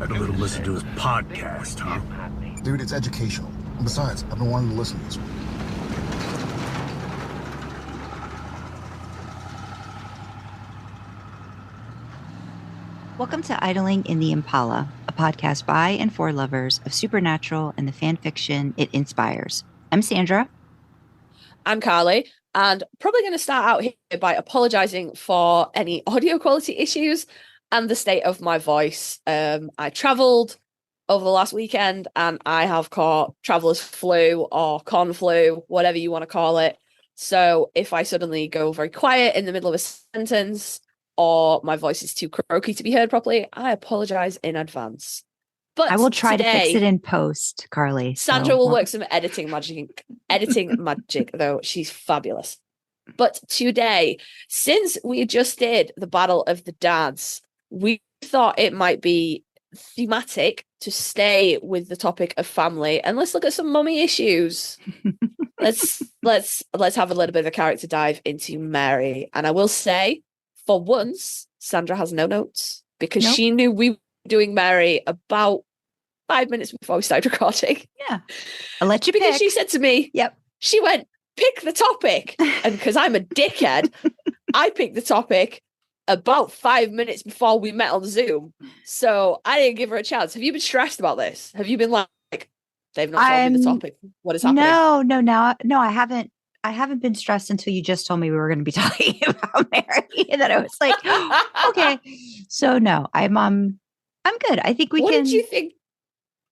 Had a little listen to his podcast, huh? Dude, it's educational. And besides, I've been wanting to listen to this one. Welcome to Idling in the Impala, a podcast by and for lovers of supernatural and the fan fiction it inspires. I'm Sandra. I'm Karlee, and probably going to start out here by apologizing for any audio quality issues and the state of my voice. I traveled over the last weekend and I have caught traveler's flu or con flu, whatever you want to call it. So if I suddenly go very quiet in the middle of a sentence or my voice is too croaky to be heard properly, I apologize in advance. But I will try today, to fix it in post, Karlee. Sandra will work some editing magic, though she's fabulous. But today, since we just did the Battle of the Dads, we thought it might be thematic to stay with the topic of family and let's look at some mummy issues. let's have a little bit of a character dive into Mary. And I will say, for once, Sandra has no notes because she knew we were doing Mary about 5 minutes before we started recording. Yeah. I'll let you because pick. she said to me, she went, pick the topic. And because I'm a dickhead, I picked the topic about 5 minutes before we met on Zoom. So I didn't give her a chance. Have you been stressed about this? Have you been like, they've not told me the topic? What is happening? No, I haven't. I haven't been stressed until you just told me we were going to be talking about Mary. And then I was like, okay. So no, I'm good. I think we can. What did you think?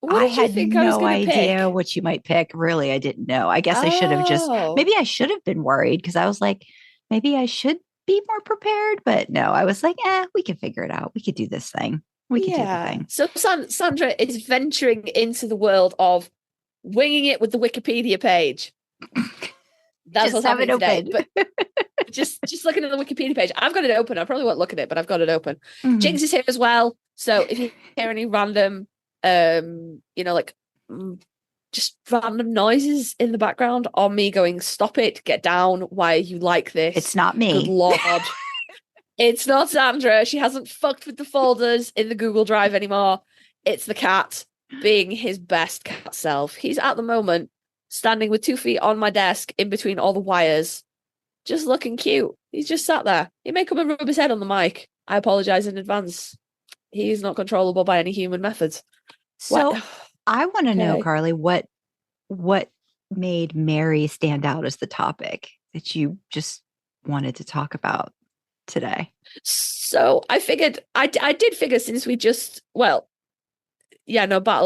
I had no idea what you might pick. Really, I didn't know. I guess I should have maybe I should have been worried because I was like, maybe I should be more prepared. But no, I was like, we can figure it out. We could do this thing. We can do the thing. So Sandra is venturing into the world of winging it with the Wikipedia page. That's what's happening today. But just looking at the Wikipedia page, I've got it open. I probably won't look at it, but I've got it open. Mm-hmm. Jinx is here as well. So if you hear any random just random noises in the background or me going, stop it, get down, why are you like this? It's not me. Good Lord. It's not Sandra. She hasn't fucked with the folders in the Google Drive anymore. It's the cat being his best cat self. He's at the moment standing with 2 feet on my desk in between all the wires, just looking cute. He's just sat there. He may come and rub his head on the mic. I apologize in advance. He is not controllable by any human methods. So I want to know, Karlee, what made Mary stand out as the topic that you just wanted to talk about today? So I figured, I did figure since we just, Battle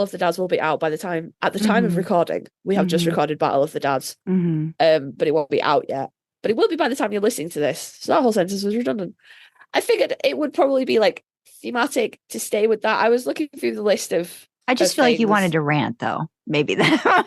of the Dads will be out by the time, at the time of recording. We have just recorded Battle of the Dads, but it won't be out yet. But it will be by the time you're listening to this. So that whole sentence was redundant. I figured it would probably be like thematic to stay with that. I was looking through the list of. I just feel like you wanted to rant, though. Maybe that.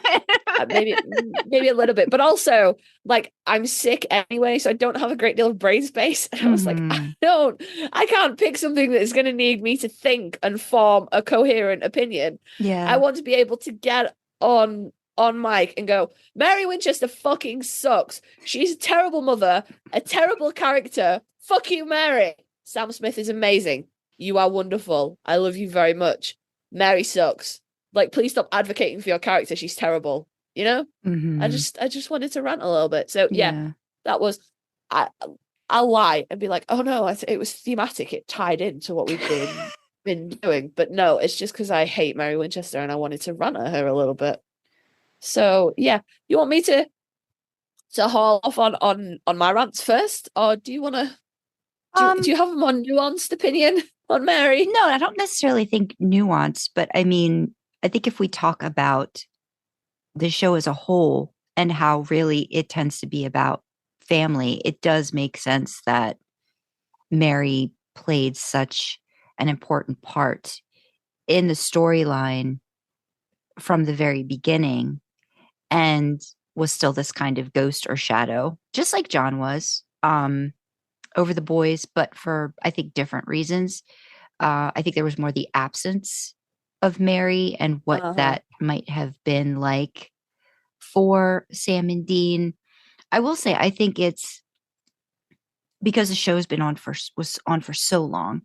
maybe a little bit, but also like I'm sick anyway, so I don't have a great deal of brain space. And I was like, I can't pick something that is going to need me to think and form a coherent opinion. Yeah, I want to be able to get on mic and go, Mary Winchester fucking sucks. She's a terrible mother, a terrible character. Fuck you, Mary. Sam Smith is amazing. You are wonderful. I love you very much. Mary sucks. Like, please stop advocating for your character. She's terrible. You know? Mm-hmm. I just wanted to rant a little bit. So that was. I'll lie and be like, oh no, it was thematic. It tied into what we've been doing. But no, it's just because I hate Mary Winchester and I wanted to rant at her a little bit. So yeah, you want me to haul off on my rants first, or do you want to? Do you have a more nuanced opinion on Mary? No, I don't necessarily think nuanced, but I mean, I think if we talk about the show as a whole and how really it tends to be about family, it does make sense that Mary played such an important part in the storyline from the very beginning and was still this kind of ghost or shadow, just like John was. Over the boys, but for, I think, different reasons. I think there was more the absence of Mary and what that might have been like for Sam and Dean. I will say, I think it's because the show's been was on for so long.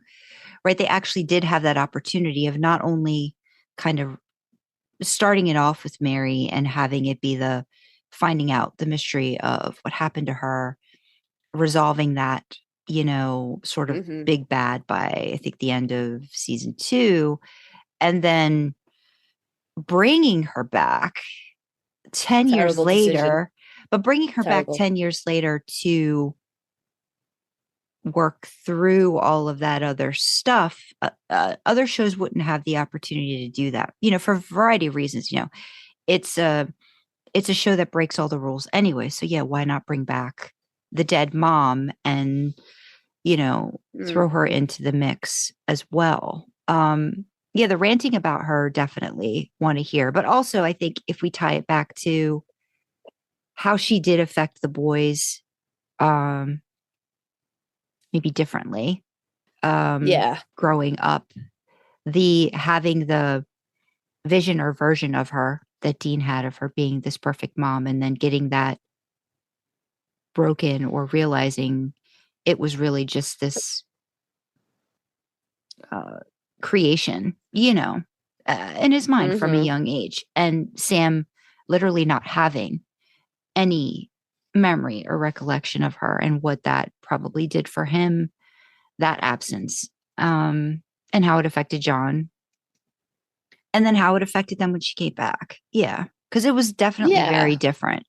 right? They actually did have that opportunity of not only kind of starting it off with Mary and having it be the finding out the mystery of what happened to her, resolving that, sort of Mhm. big bad by I think the end of season 2, and then bringing her back 10 years Terrible decision. later, but bringing her back Terrible. 10 years later to work through all of that other stuff. Other shows wouldn't have the opportunity to do that, for a variety of reasons. It's a show that breaks all the rules anyway. So yeah, why not bring back the dead mom and, throw her into the mix as well? Yeah, the ranting about her definitely want to hear, but also I think if we tie it back to how she did affect the boys, um, maybe differently, Yeah. growing up, having the vision or version of her that Dean had of her being this perfect mom, and then getting that broken or realizing it was really just this creation, in his mind from a Mhm. young age. And Sam literally not having any memory or recollection of her and what that probably did for him, that absence, and how it affected John. And then how it affected them when she came back. Yeah. Because it was definitely very Yeah. different,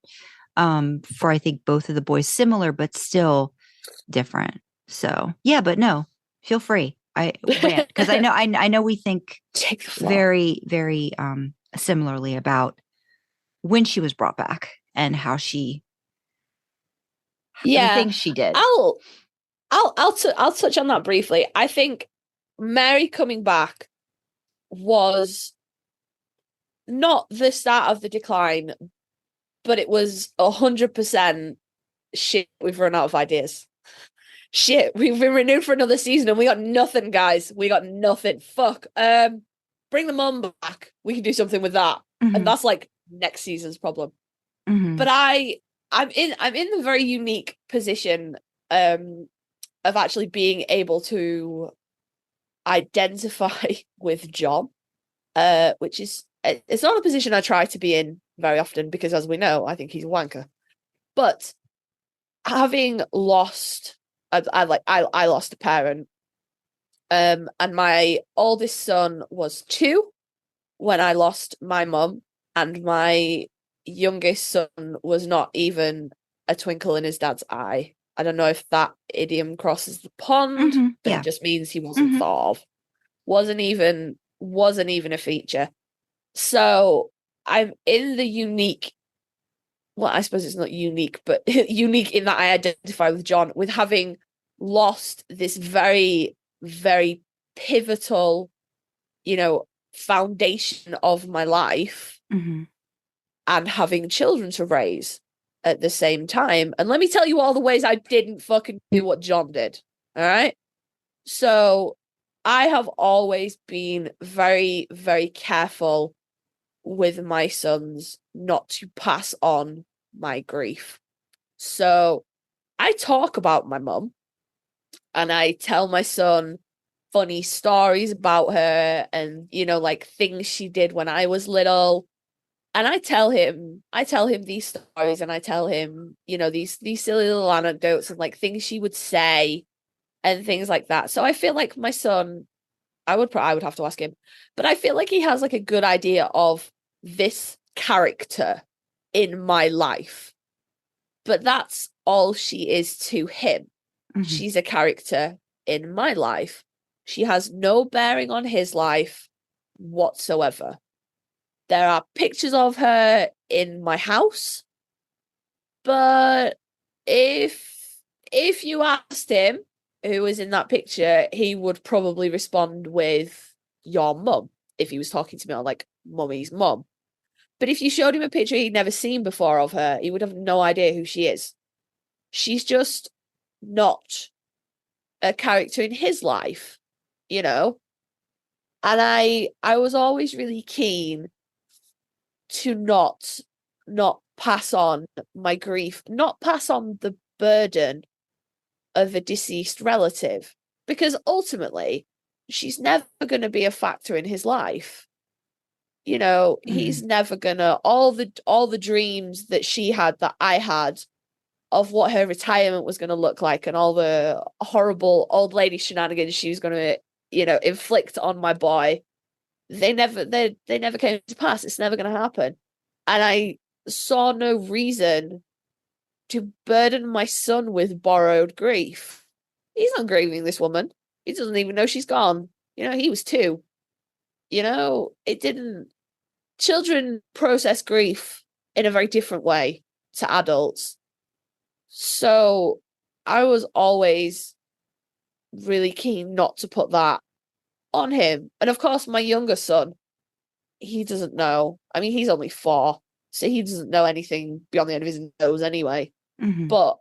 for I think both of the boys, similar, but still different. So yeah, but no, feel free. I rant because I know we think Take the floor. very, very similarly about when she was brought back and how the Yeah. things she did. I'll touch on that briefly. I think Mary coming back was not the start of the decline, but it was 100% shit. We've run out of ideas. Shit, we've been renewed for another season and we got nothing, guys. We got nothing. Fuck. Bring the mum back. We can do something with that. Mhm. And that's like next season's problem. Mhm. But I'm in the very unique position of actually being able to identify with John, which is it's not a position I try to be in very often because, as we know, I think he's a wanker. But having lost, I lost a parent, and my oldest son was 2 when I lost my mum, and my youngest son was not even a twinkle in his dad's eye. I don't know if that idiom crosses the pond, Mhm. but Yeah. it just means he wasn't Mhm. thought of. Wasn't even a feature. So I'm in the unique, well, I suppose it's not unique, but unique in that I identify with John, with having lost this very, very pivotal, foundation of my life Mhm. and having children to raise at the same time. And let me tell you all the ways I didn't fucking do what John did. All right. So I have always been very, very careful with my sons not to pass on my grief. So I talk about my mum and I tell my son funny stories about her and, like things she did when I was little. And I tell him these stories and I tell him, these silly little anecdotes and like things she would say and things like that. So I feel like my son, I would have to ask him, but I feel like he has like a good idea of this character in my life. But that's all she is to him. Mhm. She's a character in my life. She has no bearing on his life whatsoever. There are pictures of her in my house, but if you asked him who was in that picture, he would probably respond with your mum if he was talking to me on like mummy's mum. But if you showed him a picture he'd never seen before of her, he would have no idea who she is. She's just not a character in his life, you know? And I was always really keen to not pass on my grief, not pass on the burden of a deceased relative. Because ultimately, she's never going to be a factor in his life. You know, he's never gonna, all the dreams that she had, that I had, of what her retirement was going to look like, and all the horrible old lady shenanigans she was going to, you know, inflict on my boy, they never came to pass. It's never going to happen. And I saw no reason to burden my son with borrowed grief. He's not grieving this woman. He doesn't even know she's gone. You know, he was 2. You know, it didn't. Children process grief in a very different way to adults. So I was always really keen not to put that on him. And of course, my younger son, he doesn't know. I mean, he's only 4, so he doesn't know anything beyond the end of his nose anyway. But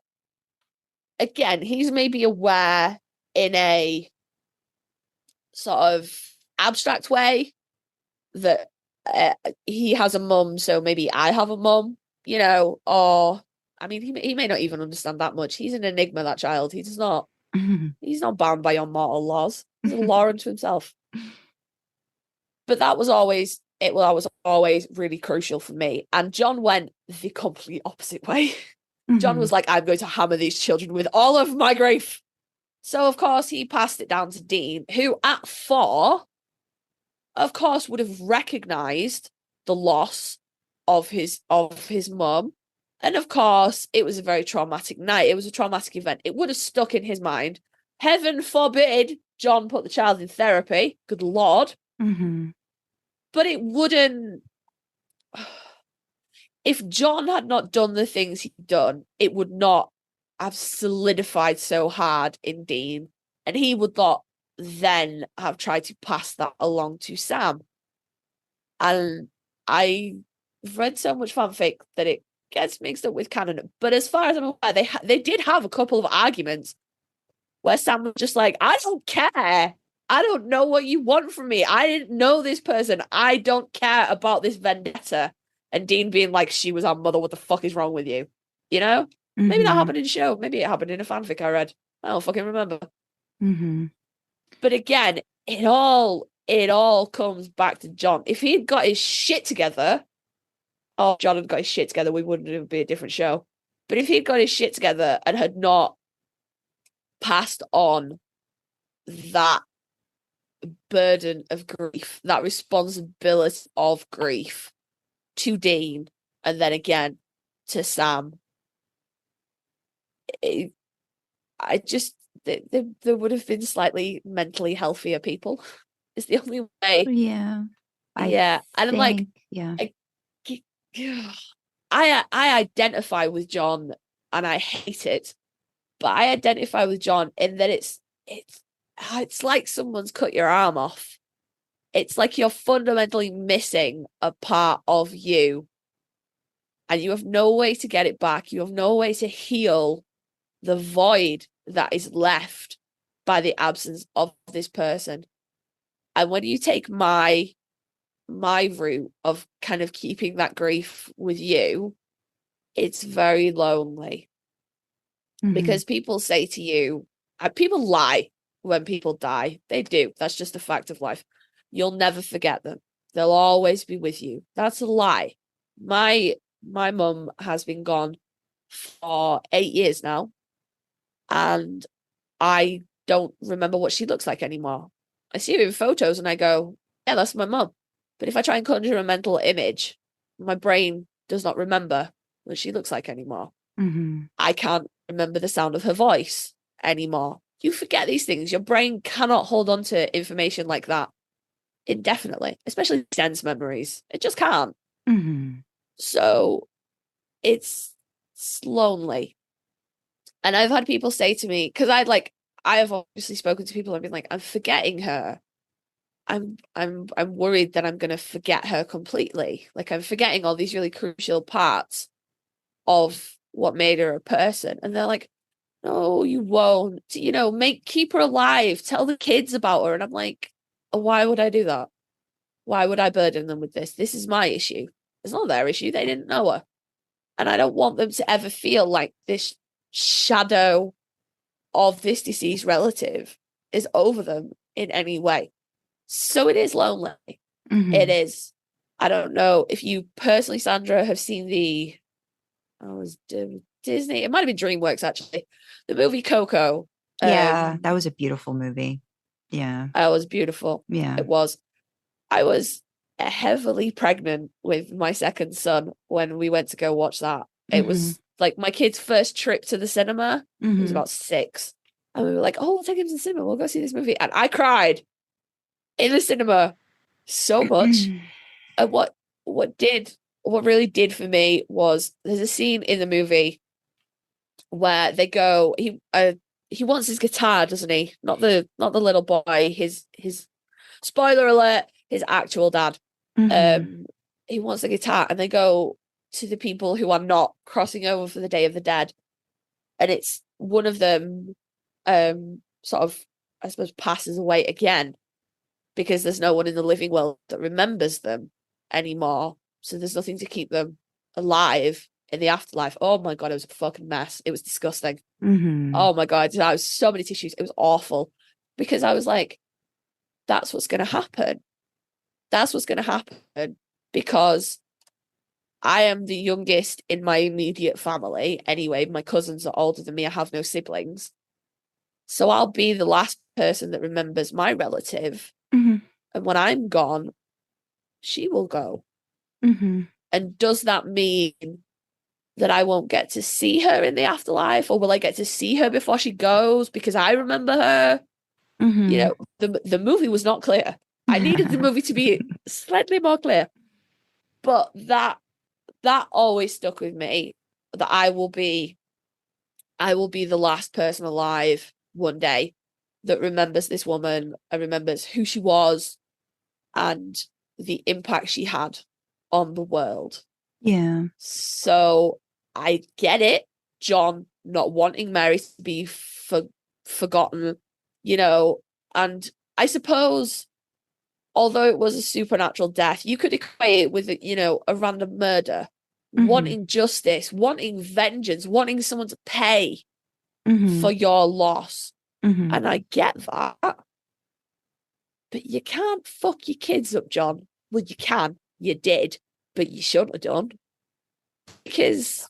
again, he's maybe aware in a sort of abstract way that he has a mum, so maybe I have a mum, you know, or I mean, he may not even understand that much. He's an enigma, that child. He does not. He's not bound by your mortal laws. He's a law unto himself. But that was always really crucial for me. And John went the complete opposite way. John was like, I'm going to hammer these children with all of my grief. So of course he passed it down to Dean, who at 4, of course, would have recognized the loss of his mum. And of course, it was a very traumatic night. It was a traumatic event. It would have stuck in his mind. Heaven forbid John put the child in therapy. Good Lord. But it wouldn't. If John had not done the things he'd done, it would not have solidified so hard in Dean. And he would not then have tried to pass that along to Sam. And I've read so much fanfic that it gets mixed up with canon. But as far as I'm aware, they did have a couple of arguments where Sam was just like, I don't care. I don't know what you want from me. I didn't know this person. I don't care about this vendetta. And Dean being like, she was our mother. What the fuck is wrong with you? You know? Maybe that happened in the show. Maybe it happened in a fanfic I read. I don't fucking remember. But again, it all comes back to John. If he had got his shit together, John had got his shit together, we wouldn't, it would be a different show. But if he had got his shit together and had not passed on that burden of grief, that responsibility of grief to Dean, and then again to Sam, there would have been slightly mentally healthier people. It's the only way. Yeah. And I'm like, I identify with John, and I hate it, but I identify with John in that it's like someone's cut your arm off. It's like you're fundamentally missing a part of you, and you have no way to get it back. You have no way to heal the void that is left by the absence of this person. And when you take my route of kind of keeping that grief with you, it's very lonely. Because people say to you, people lie when people die. They do. That's just a fact of life. You'll never forget them. They'll always be with you. That's a lie. My mum has been gone for 8 years now, and I don't remember what she looks like anymore. I see her in photos and I go, yeah, that's my mum. But if I try and conjure a mental image, my brain does not remember what she looks like anymore. I can't remember the sound of her voice anymore. You forget these things. Your brain cannot hold on to information like that indefinitely, especially dense memories. It just can't. So it's lonely. And I've had people say to me, because I have obviously spoken to people and been like, I'm forgetting her. I'm worried that I'm going to forget her completely. Like, I'm forgetting all these really crucial parts of what made her a person. And they're like, no, you won't. You know, keep her alive. Tell the kids about her. And I'm like, why would I do that? Why would I burden them with this? This is my issue. It's not their issue. They didn't know her. And I don't want them to ever feel like this shadow of this deceased relative is over them. in any way. So it is lonely. Mhm. It is. I don't know if you personally, Sandra, have seen Disney. It might have been DreamWorks actually. The movie Coco. Yeah, that was a beautiful movie. Yeah. It was beautiful. Yeah. It was. I was heavily pregnant with my second son when we went to go watch that. It was like my kid's first trip to the cinema. He was about 6. And we were like, oh, we'll take him to the cinema. We'll go see this movie. And I cried in the cinema so much. And what really did for me was there's a scene in the movie where they go, he wants his guitar, doesn't he? Not the little boy, his spoiler alert, his actual dad. He wants a guitar, and they go to the people who are not crossing over for the Day of the Dead, and it's one of them sort of, I suppose, passes away again because there's no one in the living world that remembers them anymore, so there's nothing to keep them alive in the afterlife. Oh my god, it was a fucking mess. It was disgusting. Oh my god, I was so many tissues. It was awful because I was like, that's what's going to happen. That's what's going to happen because I am the youngest in my immediate family. Anyway, my cousins are older than me. I have no siblings. So I'll be the last person that remembers my relative. And when I'm gone, she will go. And does that mean that I won't get to see her in the afterlife, or will I get to see her before she goes because I remember her? You know, the movie was not clear. I needed the movie to be slightly more clear. But that always stuck with me, that I will be the last person alive one day that remembers this woman and remembers who she was and the impact she had on the world. Yeah. So I get it, John not wanting Mary to be forgotten, you know, and I suppose although it was a supernatural death, you could equate it with, you know, a random murder, wanting justice, wanting vengeance, wanting someone to pay for your loss. And I get that. But you can't fuck your kids up, John. Well, you can. You did. But you shouldn't have done. Because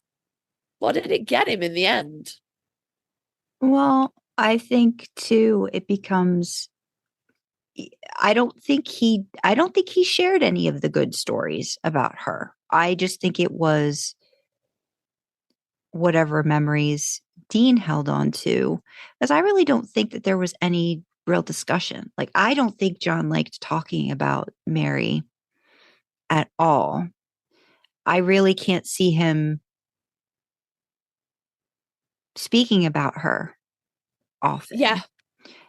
what did it get him in the end? Well, I think too, it becomes, I don't think he shared any of the good stories about her. I just think it was whatever memories Dean held on to, because I really don't think that there was any real discussion. Like, I don't think John liked talking about Mary at all. I really can't see him speaking about her often. Yeah.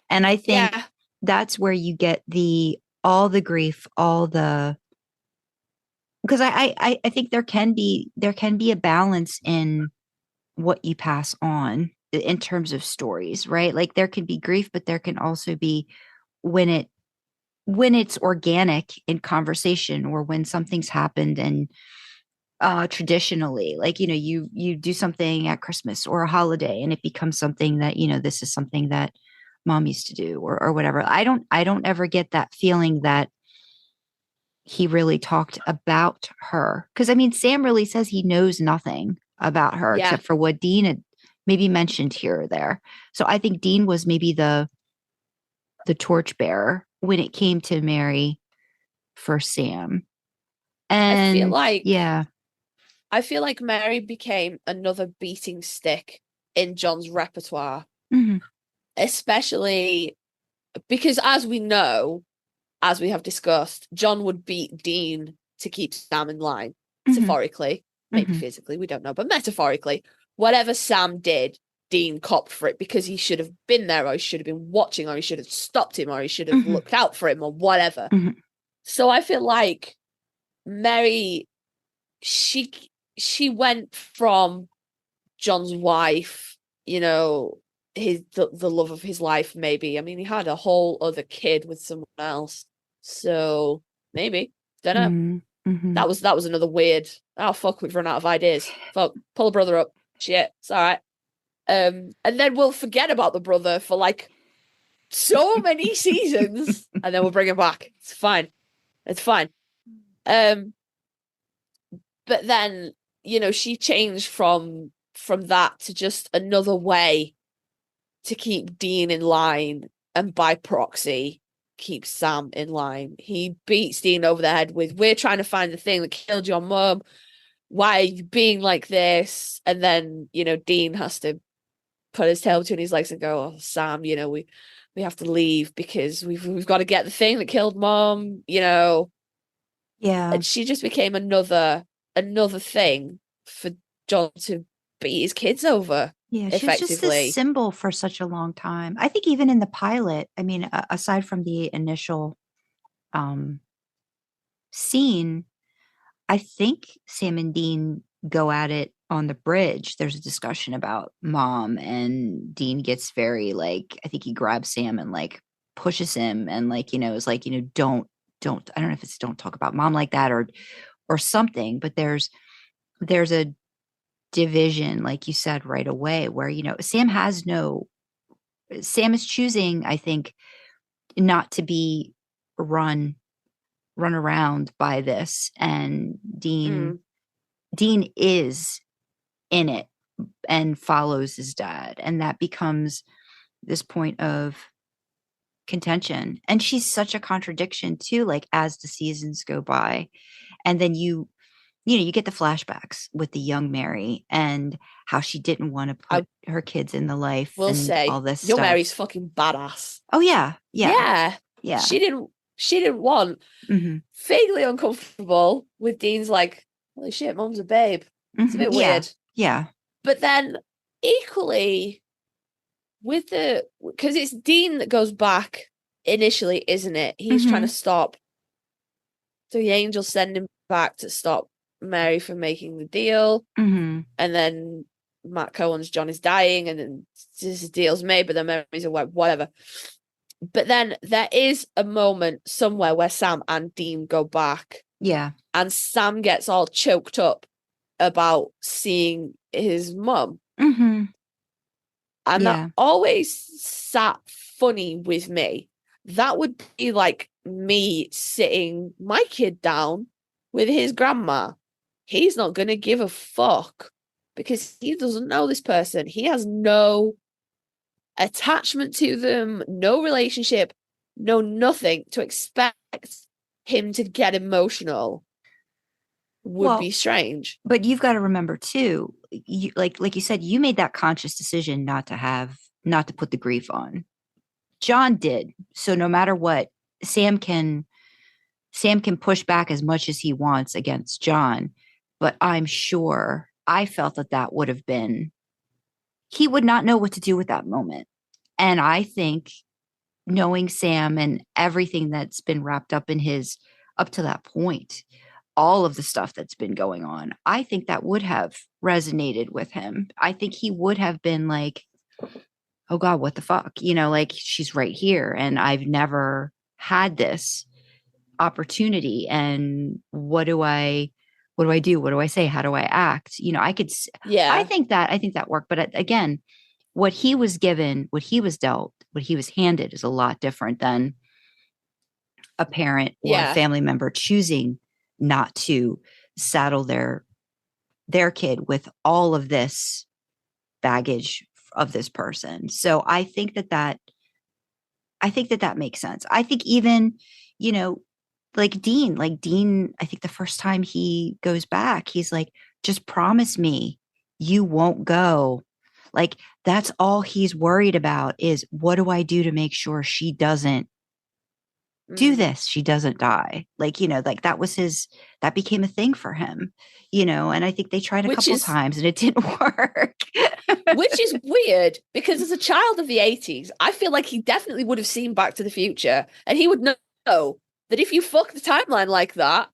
And I think that's where you get all the grief, all the, because I think there can be a balance in what you pass on in terms of stories, right? Like there can be grief, but there can also be when it's organic in conversation, or when something's happened and traditionally, like, you know, you do something at Christmas or a holiday and it becomes something that, you know, this is something that mom used to do, or whatever. I don't ever get that feeling that he really talked about her, because I mean, Sam really says he knows nothing about her except for what Dean had maybe mentioned here or there. So I think Dean was maybe the torchbearer when it came to Mary for Sam. And I feel like Mary became another beating stick in John's repertoire, especially because, as we know, as we have discussed, John would beat Dean to keep Sam in line, metaphorically, maybe physically, we don't know, but metaphorically. Whatever Sam did, Dean copped for it because he should have been there, or he should have been watching, or he should have stopped him, or he should have looked out for him, or whatever. So I feel like Mary, she went from John's wife, you know, the love of his life, maybe. I mean, he had a whole other kid with someone else, so maybe, don't know. That was another weird. Oh fuck, we've run out of ideas. Fuck, pull a brother up. Shit, it's all right. And then we'll forget about the brother for like so many seasons, and then we'll bring it back. It's fine. It's fine. But then, she changed from that to just another way to keep Dean in line, and by proxy keep Sam in line. He beats Dean over the head with, we're trying to find the thing that killed your mum. Why are you being like this? And then, Dean has to put his tail between his legs and go, oh, Sam, we have to leave because we've got to get the thing that killed mom, Yeah. And she just became another thing for John to beat his kids over. Yeah, she was just this symbol for such a long time. I think even in the pilot, I mean, aside from the initial scene, I think Sam and Dean go at it on the bridge. There's a discussion about mom, and Dean gets very I think he grabs Sam and pushes him and is don't, I don't know if it's don't talk about mom like that or something, but there's a division, like you said, right away, where Sam is choosing, I think, not to be run around by this, and Dean is in it and follows his dad, and that becomes this point of contention. And she's such a contradiction too, as the seasons go by, and then you get the flashbacks with the young Mary and how she didn't want to put her kids in the life. We'll and say all this your stuff. Mary's fucking badass. Oh yeah. She didn't want vaguely uncomfortable with Dean's holy shit, mom's a babe. It's a bit weird. Yeah. But then equally with because it's Dean that goes back initially, isn't it? He's trying to stop. So the angels send him back to stop Mary from making the deal. And then Matt Cohen's John is dying, and then this deal's made, but then Mary's away, whatever. But then there is a moment somewhere where Sam and Dean go back. Yeah. And Sam gets all choked up about seeing his mum. And that always sat funny with me. That would be like me sitting my kid down with his grandma. He's not going to give a fuck because he doesn't know this person. He has no attachment to them, no relationship, no nothing. To expect him to get emotional would be strange. But you've got to remember too, like you said, you made that conscious decision not to put the grief on. John did. So no matter what, Sam can push back as much as he wants against John, but I'm sure I felt that would have been, he would not know what to do with that moment. And I think, knowing Sam and everything that's been wrapped up in his, up to that point, all of the stuff that's been going on, I think that would have resonated with him. I think he would have been like, oh God, what the fuck? She's right here and I've never had this opportunity. And what do I do? What do I say? How do I act? I think that worked. But again, what he was given, what he was dealt, what he was handed is a lot different than a parent or a family member choosing not to saddle their kid with all of this baggage of this person. So I think that makes sense. I think even, like Dean, I think the first time he goes back, he's like, just promise me you won't go. That's all he's worried about is, what do I do to make sure she doesn't do this? She doesn't die. That became a thing for him, and I think they tried a couple times and it didn't work. Which is weird because as a child of the 80s, I feel like he definitely would have seen Back to the Future and he would know that if you fuck the timeline like that,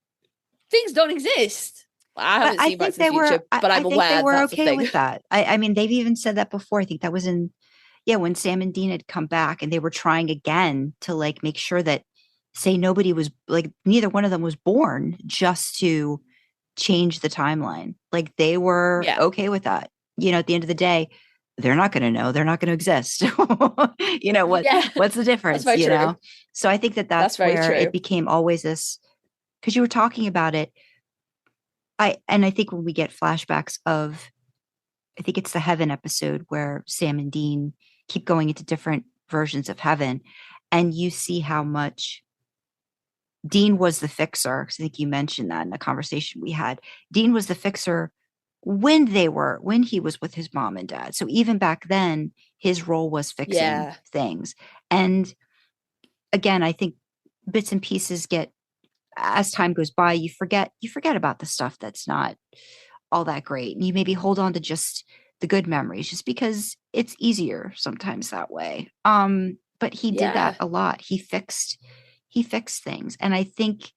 things don't exist. I haven't seen Back to the Future, but I'm aware they were that's okay with that. I mean, they've even said that before. I think that was when Sam and Dean had come back and they were trying again to make sure that, say, nobody was neither one of them was born, just to change the timeline. They were okay with that. At the end of the day, they're not going to know. They're not going to exist. What's the difference? That's very true. So I think that's very where true. it became always this, because you were talking about it. I think when we get flashbacks of, I think it's the heaven episode where Sam and Dean keep going into different versions of heaven, and you see how much Dean was the fixer. 'Cause I think you mentioned that in a conversation we had. Dean was the fixer when he was with his mom and dad. So even back then, his role was fixing things. And again, I think bits and pieces get, as time goes by, you forget about the stuff that's not all that great. And you maybe hold on to just the good memories, just because it's easier sometimes that way. But he did that a lot. He fixed things. And I think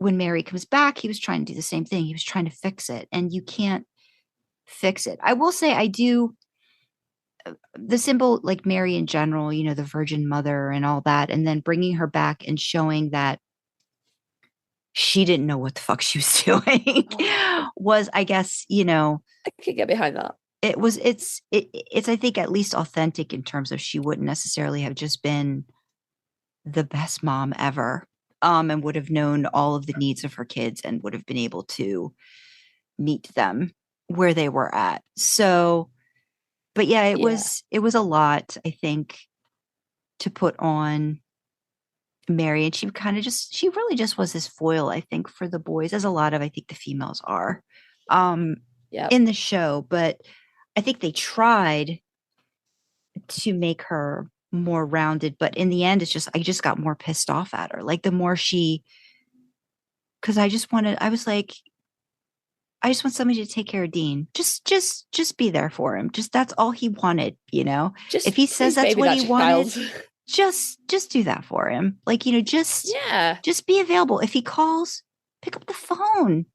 when Mary comes back, he was trying to do the same thing. He was trying to fix it, and you can't fix it. I will say, I do, the symbol, like Mary in general, the Virgin Mother and all that, and then bringing her back and showing that she didn't know what the fuck she was doing was, I guess, I could get behind that. It's I think at least authentic in terms of she wouldn't necessarily have just been the best mom ever, and would have known all of the needs of her kids and would have been able to meet them where they were at. So, but yeah, it was a lot, I think, to put on Mary, and she really just was this foil, I think, for the boys, as a lot of, I think, the females are in the show. But I think they tried to make her more rounded, but in the end, I just got more pissed off at her. Like, the more because I just want somebody to take care of Dean. Just be there for him. That's all he wanted, if he says that's what he wanted, just do that for him. Like, just be available. If he calls, pick up the phone.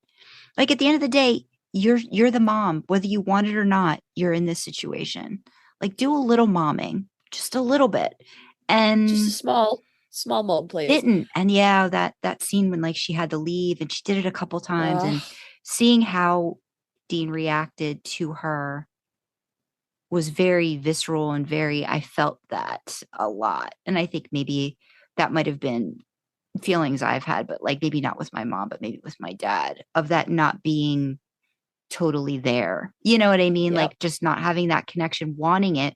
Like, at the end of the day, you're the mom, whether you want it or not. You're in this situation. Like, do a little momming, just a little bit, and just a small mom, please. Didn't. And that scene when, like, she had to leave, and she did it a couple times, and seeing how Dean reacted to her was very visceral and I felt that a lot. And I think maybe that might have been feelings I've had, but, like, maybe not with my mom, but maybe with my dad, of that not being totally there. You know what I mean? Yep. Like, just not having that connection, wanting it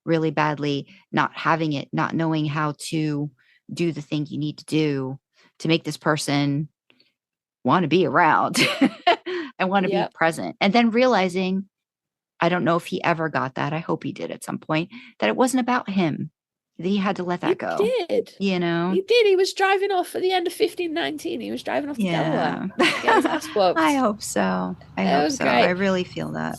really badly, not having it, not knowing how to do the thing you need to do to make this person want to be around and want to be present. And then realizing, I don't know if he ever got that. I hope he did at some point, that it wasn't about him, that he had to let that go. He did. He did. He was driving off at the end of 1519. He was driving off to Delaware. Get his ass whooped. I hope so. Great. I really feel that.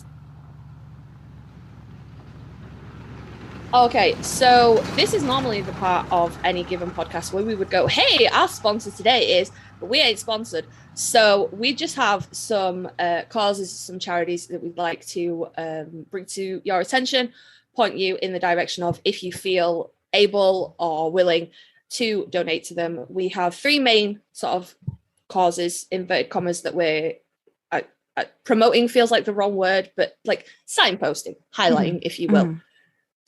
Okay, so this is normally the part of any given podcast where we would go, hey, our sponsor today is, but we ain't sponsored. So we just have some causes, some charities that we'd like to bring to your attention, point you in the direction of, if you feel able or willing to donate to them. We have three main sort of causes, inverted commas, that we're promoting feels like the wrong word, but like signposting, highlighting, if you will.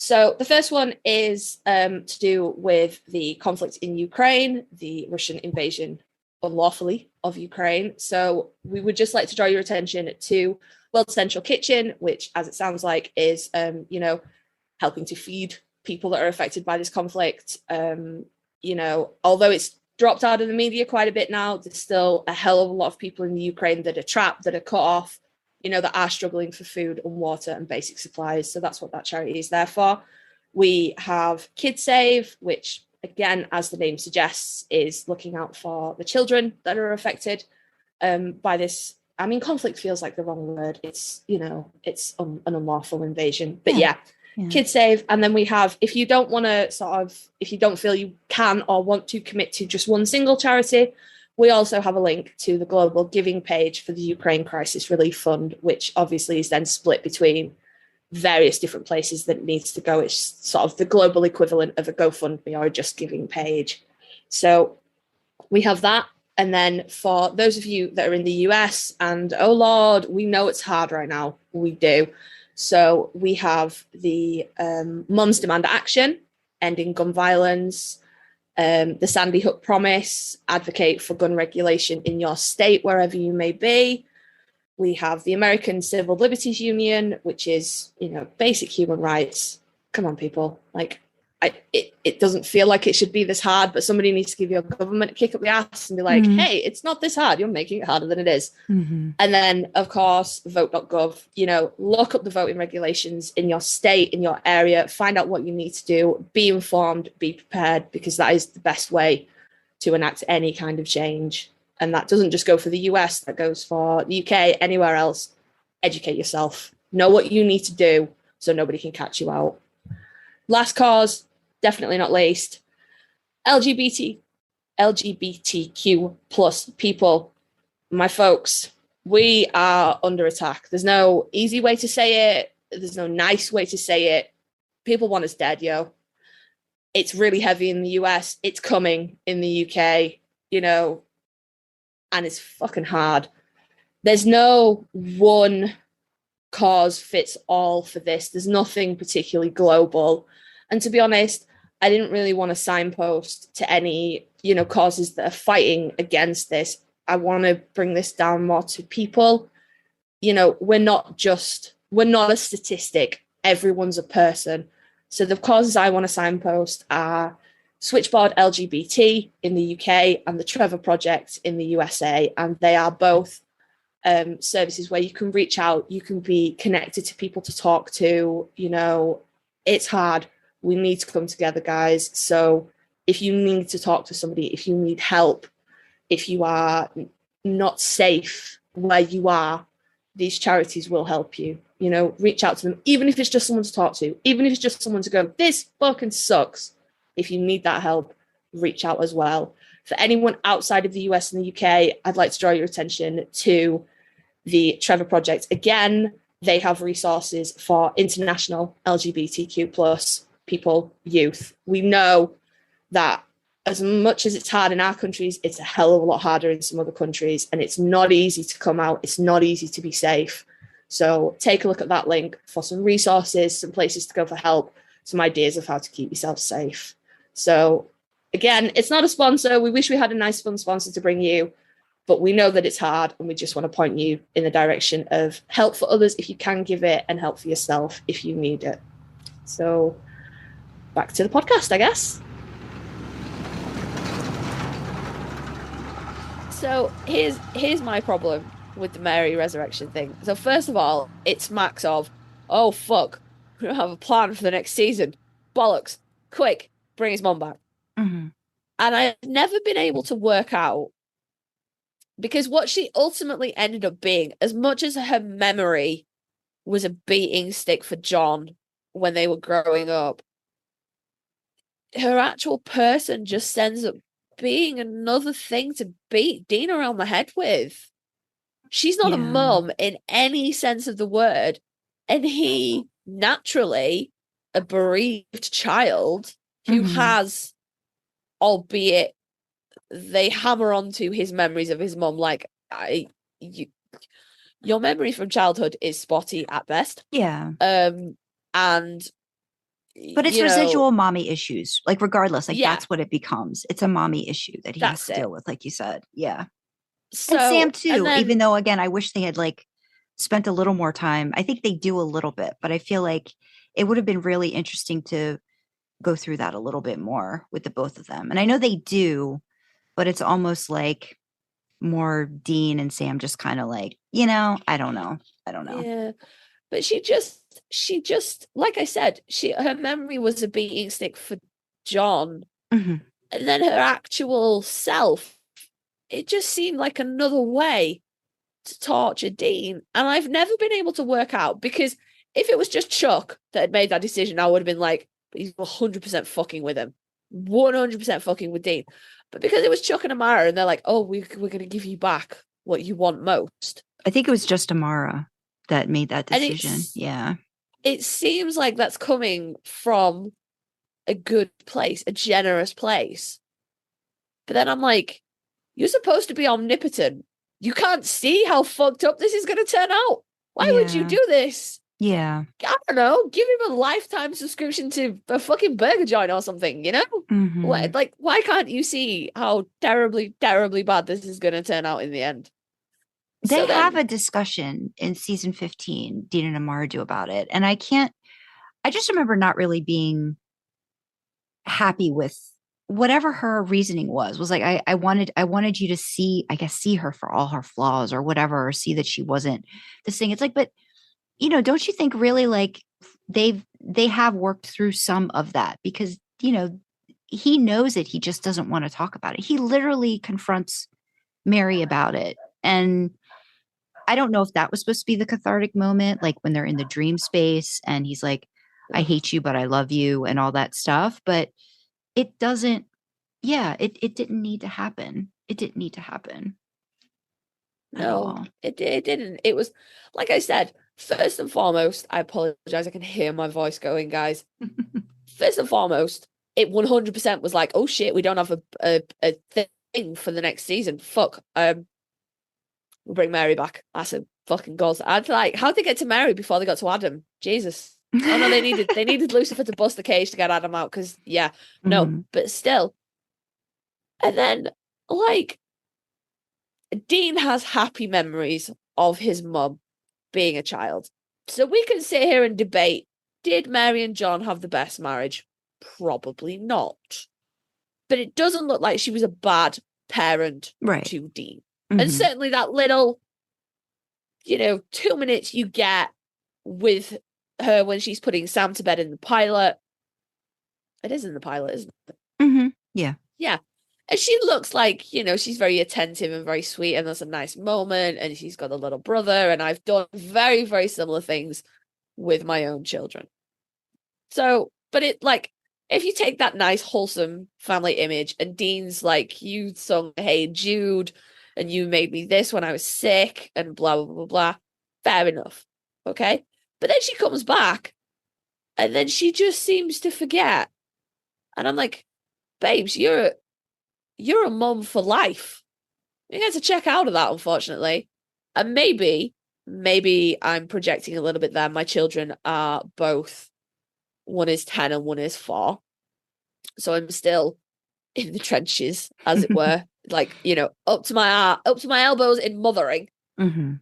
So the first one is to do with the conflict in Ukraine, the Russian invasion unlawfully of Ukraine. So we would just like to draw your attention to World Central Kitchen, which, as it sounds like, is, helping to feed people that are affected by this conflict. Although it's dropped out of the media quite a bit now, there's still a hell of a lot of people in the Ukraine that are trapped, that are cut off, that are struggling for food and water and basic supplies. So that's what that charity is there for. We have Kids Save, which, again, as the name suggests, is looking out for the children that are affected by this. I mean, conflict feels like the wrong word. It's, it's an unlawful invasion. But yeah, Kids Save. And then we have, if you don't feel you can or want to commit to just one single charity, we also have a link to the global giving page for the Ukraine Crisis Relief Fund, which obviously is then split between various different places that it needs to go. It's sort of the global equivalent of a GoFundMe or a Just Giving page. So we have that. And then for those of you that are in the US, and oh Lord, we know it's hard right now. We do. So we have the Mums Demand Action, Ending Gun Violence, the Sandy Hook Promise, advocate for gun regulation in your state, wherever you may be. We have the American Civil Liberties Union, which is, basic human rights. Come on, people. Like, it doesn't feel like it should be this hard, but somebody needs to give your government a kick up the ass and be like, hey, it's not this hard. You're making it harder than it is. And then, of course, vote.gov, look up the voting regulations in your state, in your area, find out what you need to do, be informed, be prepared, because that is the best way to enact any kind of change. And that doesn't just go for the US, that goes for the UK, anywhere else. Educate yourself. Know what you need to do so nobody can catch you out. Last cause, definitely not least, LGBTQ plus people. My folks, we are under attack. There's no easy way to say it. There's no nice way to say it. People want us dead, yo. It's really heavy in the US. It's coming in the UK, and it's fucking hard. There's no one cause fits all for this. There's nothing particularly global. And to be honest, I didn't really want to signpost to any, causes that are fighting against this. I want to bring this down more to people. We're not a statistic. Everyone's a person. So the causes I want to signpost are Switchboard LGBT in the UK and the Trevor Project in the USA. And they are both services where you can reach out, you can be connected to people to talk to. It's hard. We need to come together, guys. So if you need to talk to somebody, if you need help, if you are not safe where you are, these charities will help you. Reach out to them, even if it's just someone to talk to, even if it's just someone to go, this fucking sucks. If you need that help, reach out as well. For anyone outside of the US and the UK, I'd like to draw your attention to the Trevor Project. Again, they have resources for international LGBTQ plus people, youth. We know that as much as it's hard in our countries, it's a hell of a lot harder in some other countries, and it's not easy to come out. It's not easy to be safe. So take a look at that link for some resources, some places to go for help, some ideas of how to keep yourself safe. So again, it's not a sponsor. We wish we had a nice, fun sponsor to bring you, but we know that it's hard, and we just want to point you in the direction of help for others if you can give it, and help for yourself if you need it. So back to the podcast, I guess. So here's my problem with the Mary resurrection thing. So first of all, it smacks of, oh fuck, we don't have a plan for the next season. Bollocks. Quick, bring his mum back. And I've never been able to work out, because what she ultimately ended up being, as much as her memory was a beating stick for John when they were growing up, her actual person just ends up being another thing to beat Dean around the head with. She's not a mum in any sense of the word. And he, naturally, a bereaved child who has, albeit they hammer onto his memories of his mum, like, your memory from childhood is spotty at best. Yeah. But it's residual mommy issues, like regardless, like yeah, that's what it becomes. It's a mommy issue that he has to deal with, like you said. Yeah. So, and Sam too, even though again, I wish they had like spent a little more time. I think they do a little bit, but I feel like it would have been really interesting to go through that a little bit more with the both of them. And I know they do, but it's almost like more Dean and Sam just kind of like, I don't know. Yeah. But she just, like I said, her memory was a beating stick for John. And then her actual self, it just seemed like another way to torture Dean. And I've never been able to work out, because if it was just Chuck that had made that decision, I would have been like, he's 100% fucking with him. 100% fucking with Dean. But because it was Chuck and Amara, and they're like, oh, we're going to give you back what you want most. I think it was just Amara that made that decision. Yeah. It seems like that's coming from a good place, a generous place. But then I'm like, you're supposed to be omnipotent. You can't see how fucked up this is going to turn out. Why would you do this? Yeah. I don't know, give him a lifetime subscription to a fucking burger joint or something, you know? Mhm. Like, why can't you see how terribly, terribly bad this is going to turn out in the end? They So have then, a discussion in season 15, Dean and Amara do about it. And I just remember not really being happy with whatever her reasoning was like, I wanted you to see, I guess, see her for all her flaws or whatever, or see that she wasn't this thing. It's like, but don't you think really like they have worked through some of that because, he knows it. He just doesn't want to talk about it. He literally confronts Mary about it. And I don't know if that was supposed to be the cathartic moment, like when they're in the dream space and he's like, I hate you, but I love you and all that stuff. But it doesn't, yeah, it didn't need to happen. It didn't need to happen at no, all. it didn't. It was, like I said, first and foremost, I apologize. I can hear my voice going, guys. First and foremost, it 100% was like, oh shit, we don't have a thing for the next season. Fuck. We'll bring Mary back. That's a fucking goal. I'd like, how'd they get to Mary before they got to Adam? Jesus. Oh no, they needed Lucifer to bust the cage to get Adam out, because no, Mhm. but still. And then, like, Dean has happy memories of his mum being a child. So we can sit here and debate, did Mary and John have the best marriage? Probably not. But it doesn't look like she was a bad parent Right. to Dean. And Mhm. certainly that little, 2 minutes you get with her when she's putting Sam to bed in the pilot. It is in the pilot, isn't it? Mhm. Yeah. Yeah. And she looks like, she's very attentive and very sweet, and there's a nice moment, and she's got a little brother, and I've done very, very similar things with my own children. So, but it, like, if you take that nice, wholesome family image, and Dean's like, you sung Hey Jude, and you made me this when I was sick, and blah, blah, blah, blah, fair enough. Okay? But then she comes back, and then she just seems to forget. And I'm like, babes, you're a mum for life. You get to check out of that, unfortunately. And maybe I'm projecting a little bit there. My children are both, one is 10 and one is 4. So I'm still in the trenches, as it were, like, up to my elbows in mothering. Mm-hmm.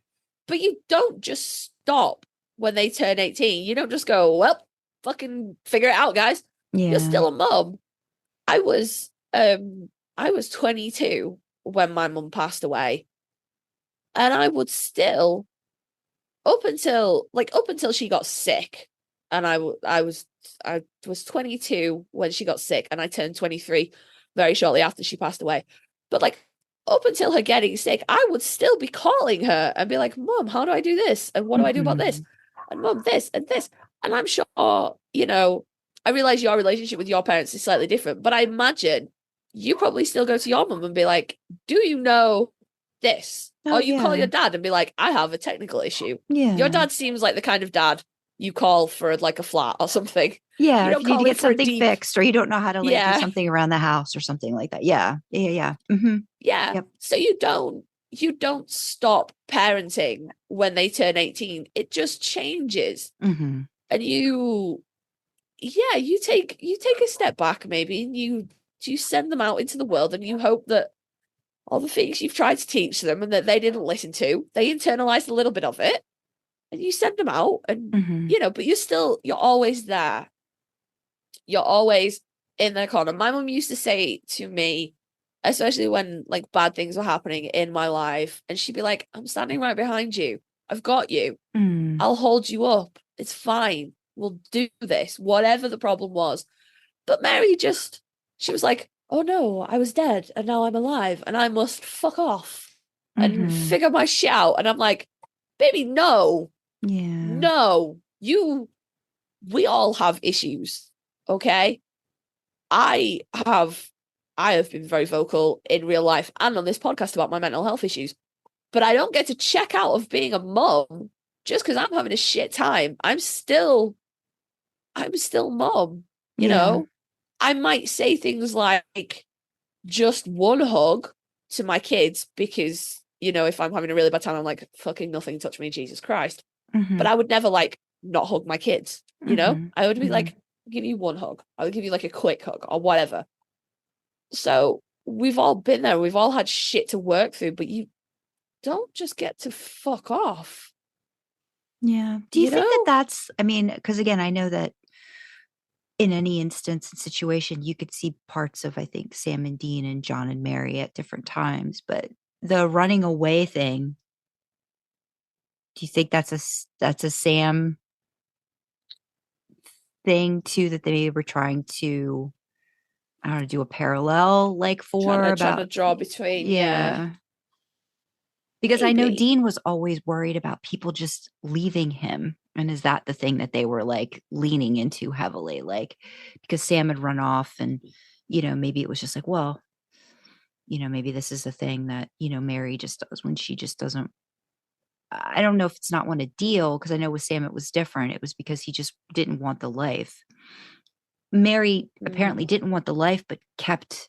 But you don't just stop when they turn 18. You don't just go, well, fucking figure it out, guys. Yeah. You're still a mum. I was 22 when my mum passed away. And I would still, up until she got sick, and I was 22 when she got sick, and I turned 23 very shortly after she passed away. But like, up until her getting sick, I would still be calling her and be like, Mum, how do I do this? And what do I do about this? And Mum, this and this. And I'm sure, I realize your relationship with your parents is slightly different, but I imagine you probably still go to your mum and be like, do you know this? Oh, Or you call yeah. your dad and be like, I have a technical issue. Yeah. Your dad seems like the kind of dad you call for like a flat or something. Yeah. You If don't you need to call him get for a something deep, fixed or you don't know how to like do Yeah. something around the house or something like that. Yeah. Yeah. Mm-hmm. yeah. Yep. So you don't stop parenting when they turn 18. It just changes. Mm-hmm. And you take a step back maybe, and you send them out into the world, and you hope that all the things you've tried to teach them and that they didn't listen to, they internalized a little bit of it, and you send them out, and Mm-hmm. but you're always there. You're always in their corner. My mum used to say to me, especially when like bad things were happening in my life, and she'd be like, I'm standing right behind you. I've got you. Mm. I'll hold you up. It's fine. We'll do this, whatever the problem was. But Mary she was like, oh no, I was dead and now I'm alive and I must fuck off and Mm-hmm. figure my shit out. And I'm like, baby, no, Yeah. we all have issues. Okay. I have been very vocal in real life and on this podcast about my mental health issues, but I don't get to check out of being a mum just because I'm having a shit time. I'm still mom, Yeah. I might say things like just one hug to my kids because, if I'm having a really bad time, I'm like, fucking nothing touch me, Jesus Christ. Mm-hmm. But I would never like not hug my kids. You know, I would be like, I'll give you one hug. I'll give you like a quick hug or whatever. So we've all been there. We've all had shit to work through, but you don't just get to fuck off. Yeah. Do you think that that's, I mean, because again, I know that in any instance and situation, you could see parts of, I think, Sam and Dean and John and Mary at different times, but the running away thing, do you think that's a Sam thing too, that they were trying to, I don't know, do a parallel like for trying to draw between, yeah. Because maybe. I know Dean was always worried about people just leaving him. And is that the thing that they were like leaning into heavily? Like, because Sam had run off and, you know, maybe it was just like, well, you know, maybe this is the thing that, you know, Mary just does when she just doesn't. I don't know if it's not want to deal, because I know with Sam it was different. It was because he just didn't want the life. Mary apparently didn't want the life, but kept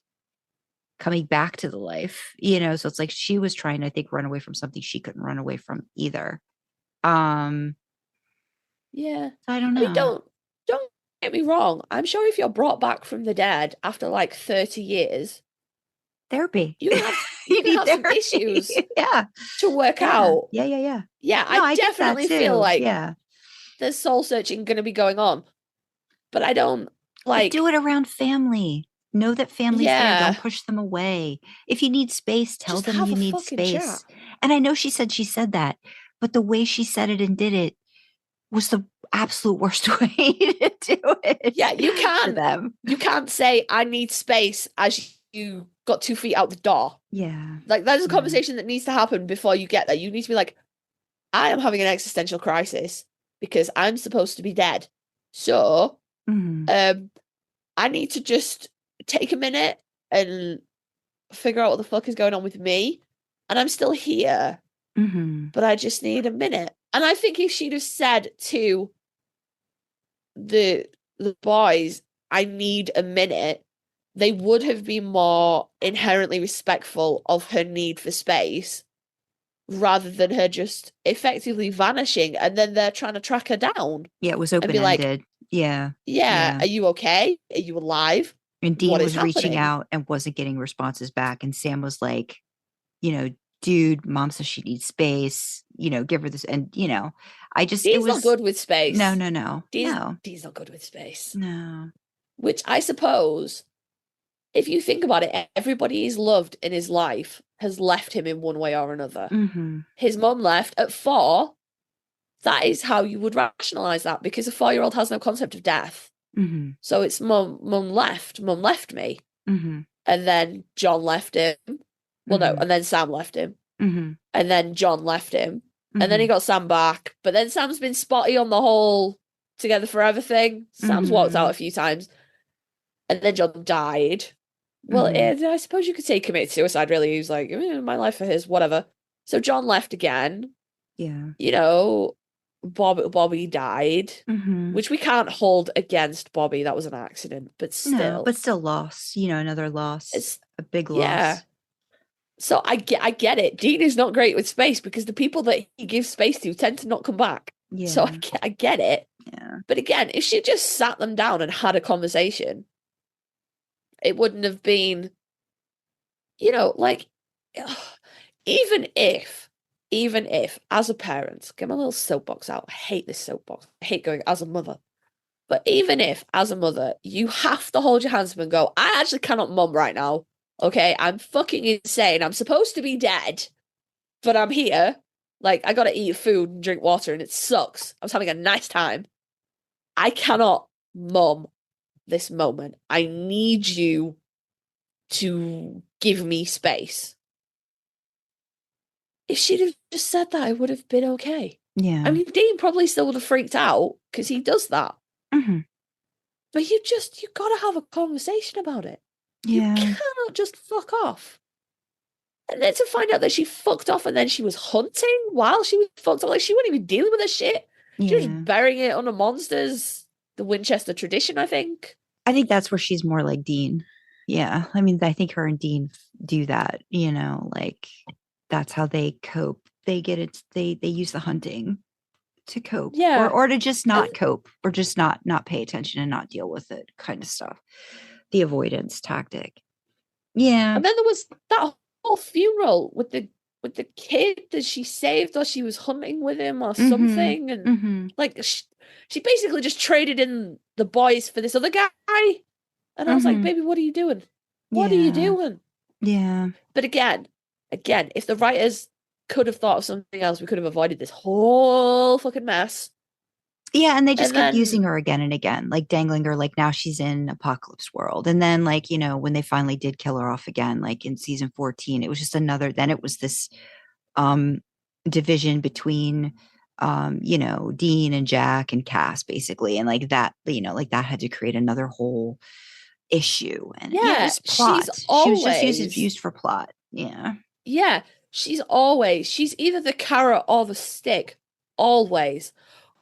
coming back to the life, you know, so it's like she was trying to, I think, run away from something she couldn't run away from either. Yeah. I don't know. I mean, don't get me wrong. I'm sure if you're brought back from the dead after like 30 years, therapy. You can have some issues to work out. Yeah. Yeah, no, I definitely feel like yeah, there's soul searching going to be going on. But I don't like... But do it around family. Know that family's there. Don't push them away. If you need space, tell them you need space. Chat. And I know she said that, but the way she said it and did it was the absolute worst way to do it. Yeah, you can't say I need space as you got 2 feet out the door. Yeah. Like that is a conversation that needs to happen before you get there. You need to be like, I am having an existential crisis because I'm supposed to be dead. So I need to just take a minute and figure out what the fuck is going on with me. And I'm still here. But I just need a minute. And I think if she'd have said to the boys, I need a minute, they would have been more inherently respectful of her need for space rather than her just effectively vanishing and then they're trying to track her down. Yeah, it was open-ended. Like, yeah. Are you okay? Are you alive? And Dean was reaching out and wasn't getting responses back. And Sam was like, you know, dude, mom says she needs space, you know, give her this. And, you know, Dean's not good with space. No. Dean's not good with space. No. Which I suppose, if you think about it, everybody he's loved in his life has left him in one way or another. His mum left at 4. That is how you would rationalize that, because a 4-year-old has no concept of death. So it's mum left me. And then John left him. Well, no, and then Sam left him. And then John left him. And then he got Sam back. But then Sam's been spotty on the whole together forever thing. Sam's walked out a few times. And then John died. Well, I suppose you could say he committed suicide, really. He was like, my life for his, whatever. So John left again. Yeah. You know, Bobby died, which we can't hold against Bobby. That was an accident, but still. No, but still loss. You know, another loss. It's a big loss. Yeah. So I get it. Dean is not great with space because the people that he gives space to tend to not come back. Yeah. So I get it. Yeah. But again, if she just sat them down and had a conversation, it wouldn't have been, you know, like, even if as a parent, get my little soapbox out. I hate this soapbox. I hate going as a mother. But even if, as a mother, you have to hold your hands up and go, I actually cannot mum right now. Okay, I'm fucking insane. I'm supposed to be dead, but I'm here. Like, I gotta eat food and drink water, and it sucks. I was having a nice time. I cannot mum this moment. I need you to give me space. If she'd have just said that, it would have been okay. Yeah. I mean, Dean probably still would have freaked out because he does that. But you gotta have a conversation about it. Yeah. You cannot just fuck off. And then to find out that she fucked off and then she was hunting while she was fucked off. Like, she wasn't even dealing with the shit. She was burying it under monsters. The Winchester tradition, I think. I think that's where she's more like Dean. Yeah. I mean, I think her and Dean do that, you know, like that's how they cope. They get it. They use the hunting to cope. Yeah. Or to just not cope, or just not pay attention and not deal with it, kind of stuff. The avoidance tactic. Yeah. And then there was that whole funeral with the kid that she saved, or she was hunting with him or something, and like she basically just traded in the boys for this other guy. And I was like, baby, what are you doing? What are you doing? Yeah. But again, if the writers could have thought of something else, we could have avoided this whole fucking mess. Yeah, and they just kept using her again and again, like dangling her, like now she's in Apocalypse World. And then, like, you know, when they finally did kill her off again, like in season 14, it was just another, then it was this division between you know, Dean and Jack and Cass, basically. And like that, you know, like that had to create another whole issue. And yeah, just plot. She was just used for plot. Yeah. Yeah. She's either the carrot or the stick. Always.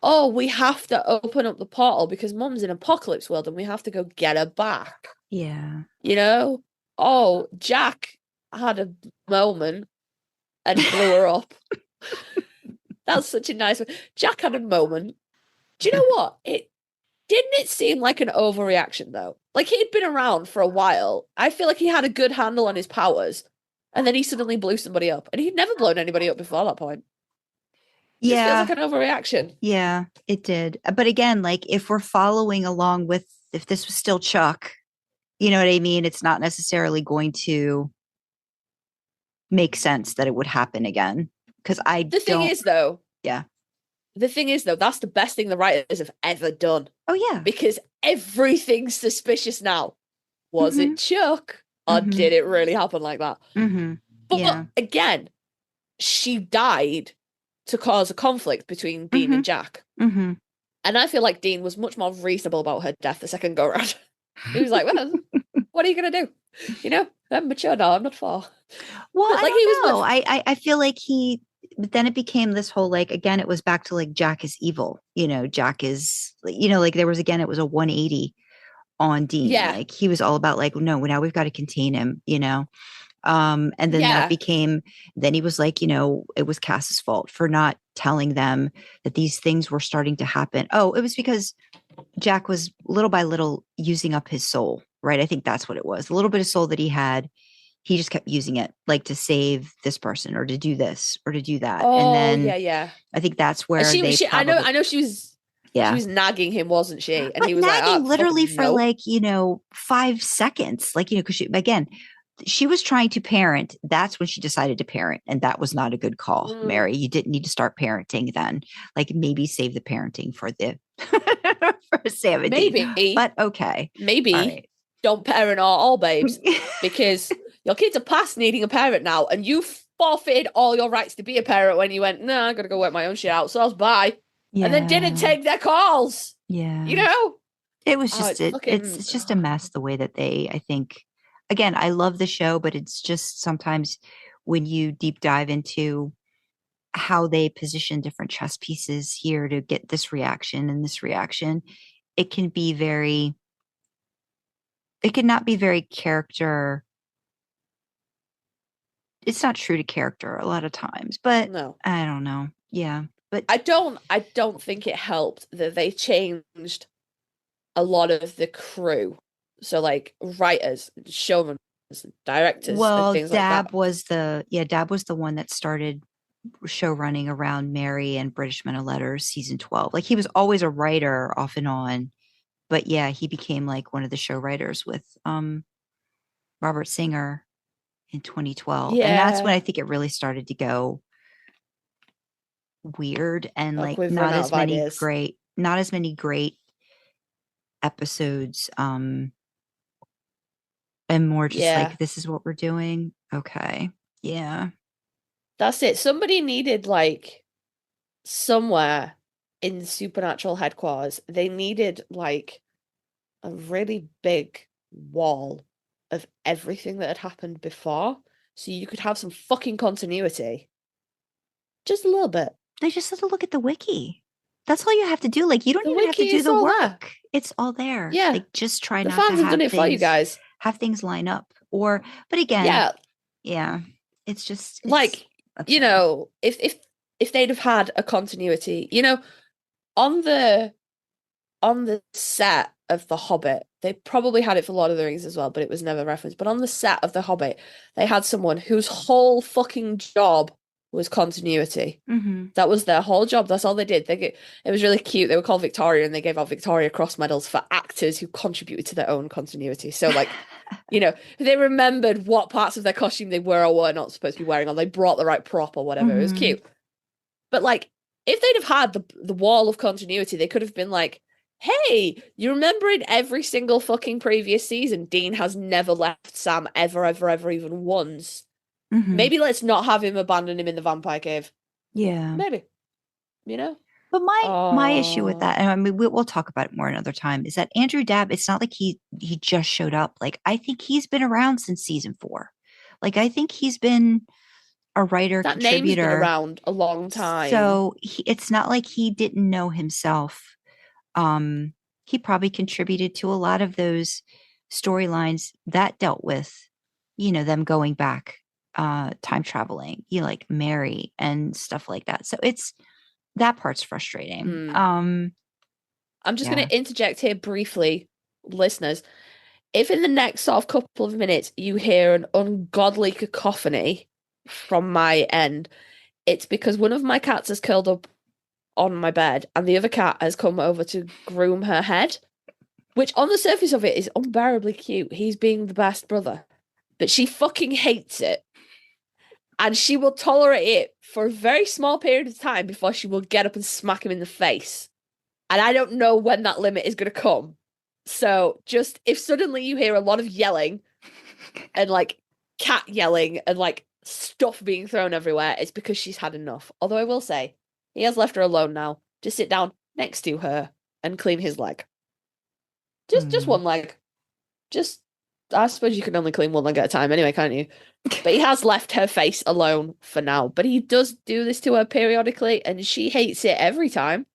Oh, we have to open up the portal because Mum's in Apocalypse World and we have to go get her back. Yeah. You know? Oh, Jack had a moment and blew her up. That's such a nice one. Jack had a moment. Do you know what? Didn't it seem like an overreaction though? Like he'd been around for a while. I feel like he had a good handle on his powers. And then he suddenly blew somebody up. And he'd never blown anybody up before that point. It just feels like an overreaction. Yeah, it did. But again, like if we're following along with, if this was still Chuck, you know what I mean? It's not necessarily going to make sense that it would happen again. Because the thing is though, that's the best thing the writers have ever done. Oh yeah. Because everything's suspicious now. Was it Chuck? Or did it really happen like that? But again, she died to cause a conflict between Dean and Jack. And I feel like Dean was much more reasonable about her death the second go around. He was like, well, what are you going to do? You know, I'm mature now. I'm not far. Well, like I don't know. I feel like but then it became this whole, like, again, it was back to like Jack is evil. You know, Jack is, you know, like there was, again, it was a 180 on Dean. Yeah. Like he was all about like, no, now we've got to contain him, you know? And then that became, then he was like, you know, it was Cass's fault for not telling them that these things were starting to happen. Oh, it was because Jack was little by little using up his soul, right? I think that's what it was. A little bit of soul that he had, he just kept using it, like to save this person or to do this or to do that. Oh, and then I think that's where I know she was. Yeah. She was nagging him, wasn't she? And but he was nagging like, literally for like, you know, 5 seconds. Like, you know, because she was trying to parent. That's when she decided to parent. And that was not a good call, Mary. You didn't need to start parenting then. Like maybe save the parenting for the for sanity. Maybe. But okay. Maybe don't parent all babes because your kids are past needing a parent now. And you forfeited all your rights to be a parent when you went, no, I got to go work my own shit out. So bye. Yeah. And then didn't take their calls. Yeah. You know? It was just, it's just a mess the way that they, I think, again, I love the show, but it's just sometimes when you deep dive into how they position different chess pieces here to get this reaction and this reaction, it can not be very character. It's not true to character a lot of times, but no. I don't know. Yeah. But I don't think it helped that they changed a lot of the crew. So like writers, showrunners, directors, and things like that. Dab was the one that started show running around Mary and British Men of Letters season 12. Like he was always a writer off and on, but yeah, he became like one of the show writers with Robert Singer in 2012. Yeah. And that's when I think it really started to go weird and like not as many great episodes and more just like, this is what we're doing. Okay. Yeah. That's it. Somebody needed like somewhere in Supernatural headquarters, they needed like a really big wall of everything that had happened before. So you could have some fucking continuity. Just a little bit. They just have to look at the wiki. That's all you have to do. Like you don't even have to do the work. There. It's all there. Yeah. Like just try the not to have fans have done it for you guys. Have things line up. But again, yeah. It's just like, you know, if if they'd have had a continuity, on the set of The Hobbit, they probably had it for Lord of the Rings as well, but it was never referenced. But on the set of The Hobbit, they had someone whose whole fucking job was continuity. Mm-hmm. That was their whole job. That's all they did. It was really cute. They were called Victoria, and they gave out Victoria Cross medals for actors who contributed to their own continuity. So, like, they remembered what parts of their costume they were or were not supposed to be wearing, or they brought the right prop or whatever. It was cute. But, like, if they'd have had the wall of continuity, they could have been like, hey, you remember in every single fucking previous season, Dean has never left Sam ever, ever, ever, even once. Mm-hmm. Maybe let's not have him abandon him in the vampire cave. Yeah. Maybe. But my issue with that, and I mean, we'll talk about it more another time, is that Andrew Dabb, it's not like he just showed up. Like, I think he's been around since season 4. Like, I think he's been a writer, that contributor. name's been around a long time. So it's not like he didn't know himself. He probably contributed to a lot of those storylines that dealt with, them going back, time traveling, like Mary and stuff like that. So that part's frustrating. I'm just going to interject here briefly, listeners. If in the next sort of couple of minutes you hear an ungodly cacophony from my end, it's because one of my cats has curled up on my bed and the other cat has come over to groom her head, which on the surface of it is unbearably cute. He's being the best brother, but she fucking hates it. And she will tolerate it for a very small period of time before she will get up and smack him in the face. And I don't know when that limit is going to come. So just if suddenly you hear a lot of yelling and like cat yelling and like stuff being thrown everywhere, it's because she's had enough. Although I will say, he has left her alone now to sit down next to her and clean his leg. Just one leg. I suppose you can only clean one leg at a time anyway, can't you? But he has left her face alone for now. But he does do this to her periodically, and she hates it every time.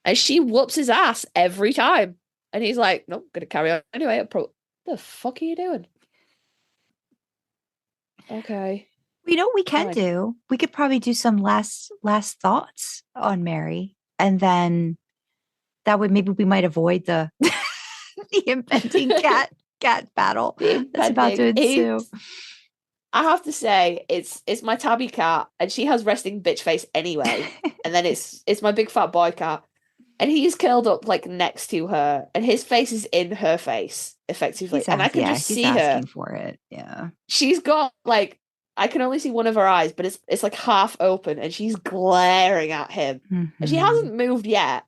And she whoops his ass every time. And he's like, nope, gonna carry on anyway. The fuck are you doing? Okay. You know what we can do? We could probably do some last thoughts on Mary. And then that way maybe we might avoid the the impending cat battle that's about to ensue. I have to say, it's my tabby cat, and she has resting bitch face anyway. And then it's my big fat boy cat, and he's curled up like next to her, and his face is in her face effectively, and I can just see her for it. Yeah, she's got like I can only see one of her eyes, but it's like half open, and she's glaring at him, and she hasn't moved yet,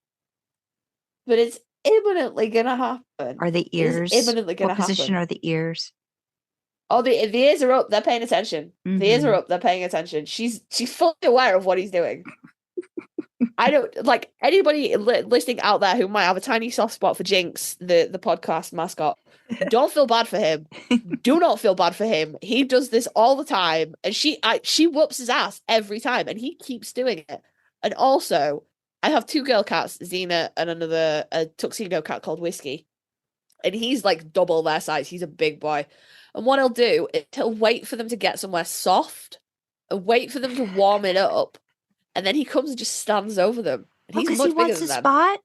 but it's imminently gonna happen. Are the ears imminently gonna happen? What position are the ears? Oh, the ears are up. They're paying attention. The ears are up. They're paying attention. She's fully aware of what he's doing. I don't like anybody listening out there who might have a tiny soft spot for Jinx, the podcast mascot. Don't feel bad for him. Do not feel bad for him. He does this all the time, and she whoops his ass every time, and he keeps doing it. And also, I have 2 girl cats, Xena and a tuxedo cat called Whiskey, and he's like double their size. He's a big boy. And what he'll do is he'll wait for them to get somewhere soft and wait for them to warm it up. And then he comes and just stands over them. And he's much bigger than them. Spot?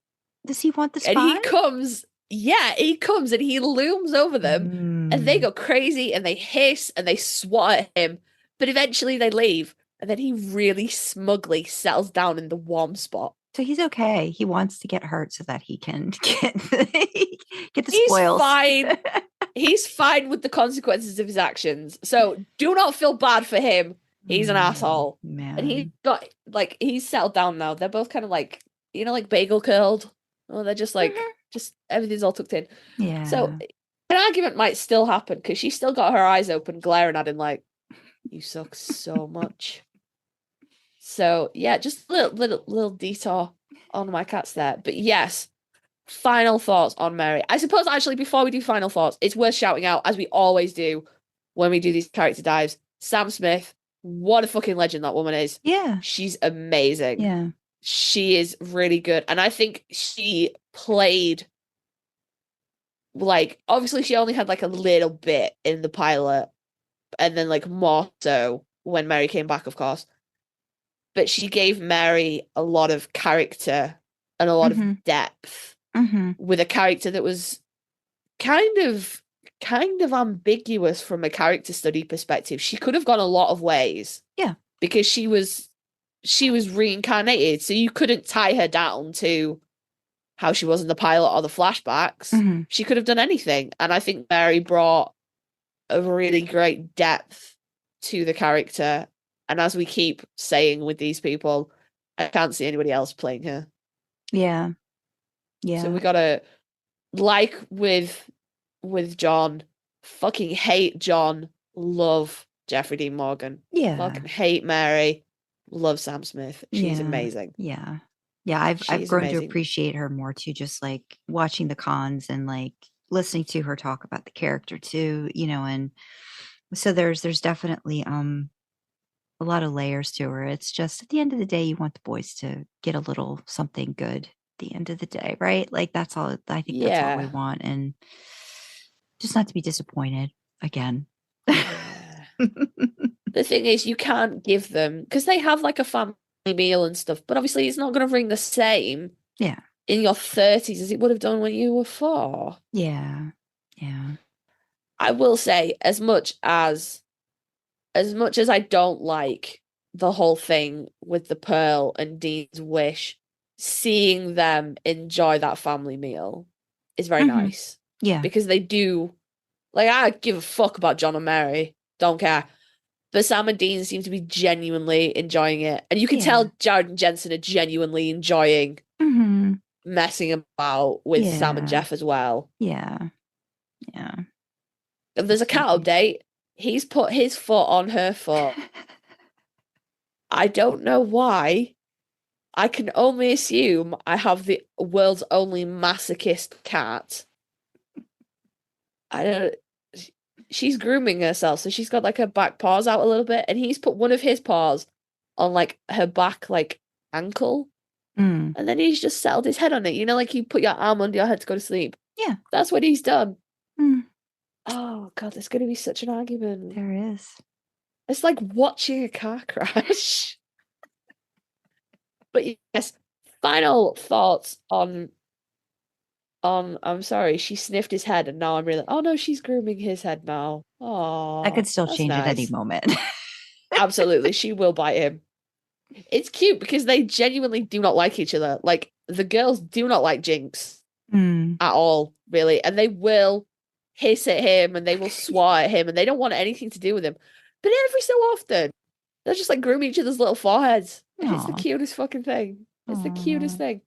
Does he want the spot? And he comes and he looms over them. And they go crazy and they hiss and they swat at him. But eventually they leave. And then he really smugly settles down in the warm spot. So he's okay. He wants to get hurt so that he can get the spoils. He's fine. He's fine with the consequences of his actions. So do not feel bad for him. He's an asshole. Man. And he's settled down now. They're both kind of like, like bagel curled. Oh, they're just like, just everything's all tucked in. Yeah. So an argument might still happen because she's still got her eyes open, glaring at him like, you suck so much. So yeah, just a little detour on my cats there. But yes, final thoughts on Mary. I suppose actually before we do final thoughts, it's worth shouting out, as we always do when we do these character dives, Sam Smith. What a fucking legend that woman is. Yeah. She's amazing. Yeah. She is really good. And I think she played like, obviously she only had like a little bit in the pilot and then like more so when Mary came back, of course. but she gave Mary a lot of character and a lot of depth with a character that was kind of ambiguous from a character study perspective. She could have gone a lot of ways. Yeah. Because she was reincarnated, so you couldn't tie her down to how she was in the pilot or the flashbacks. She could have done anything. And I think Mary brought a really great depth to the character. And as we keep saying with these people, I can't see anybody else playing her. Yeah. Yeah. So we gotta, like with John, fucking hate John, love Jeffrey Dean Morgan. Yeah. Fucking hate Mary, love Sam Smith. She's amazing. Yeah. Yeah, I've grown to appreciate her more too, just like watching the cons and like listening to her talk about the character too, you know, and so there's definitely a lot of layers to her. It's just at the end of the day, you want the boys to get a little something good at the end of the day, right? Like that's all I think that's all we want, and just not to be disappointed again. The thing is, you can't give them, because they have like a family meal and stuff, but obviously it's not going to ring the same in your 30s as it would have done when you were 4. Yeah. I will say, as much as I don't like the whole thing with the Pearl and Dean's wish, seeing them enjoy that family meal is very nice. Yeah. Because they do, like, I give a fuck about John and Mary, don't care. But Sam and Dean seem to be genuinely enjoying it. And you can tell Jared and Jensen are genuinely enjoying messing about with Sam and Jeff as well. Yeah. If there's a cat update, he's put his foot on her foot. I don't know why. I can only assume I have the world's only masochist cat. I don't. She's grooming herself, so she's got like her back paws out a little bit, and he's put one of his paws on like her back, like ankle, and then he's just settled his head on it. You know, like you put your arm under your head to go to sleep. Yeah, that's what he's done. Oh God, there's going to be such an argument. There is. It's like watching a car crash. But yes, final thoughts on I'm sorry, she sniffed his head and now I'm really, oh no, she's grooming his head now. Oh, I could still change at any moment. Absolutely, she will bite him. It's cute because they genuinely do not like each other. Like, the girls do not like Jinx at all, really. And they will hiss at him and they will swat at him and they don't want anything to do with him. But every so often, they'll just like groom each other's little foreheads. And it's the cutest fucking thing. It's the cutest thing.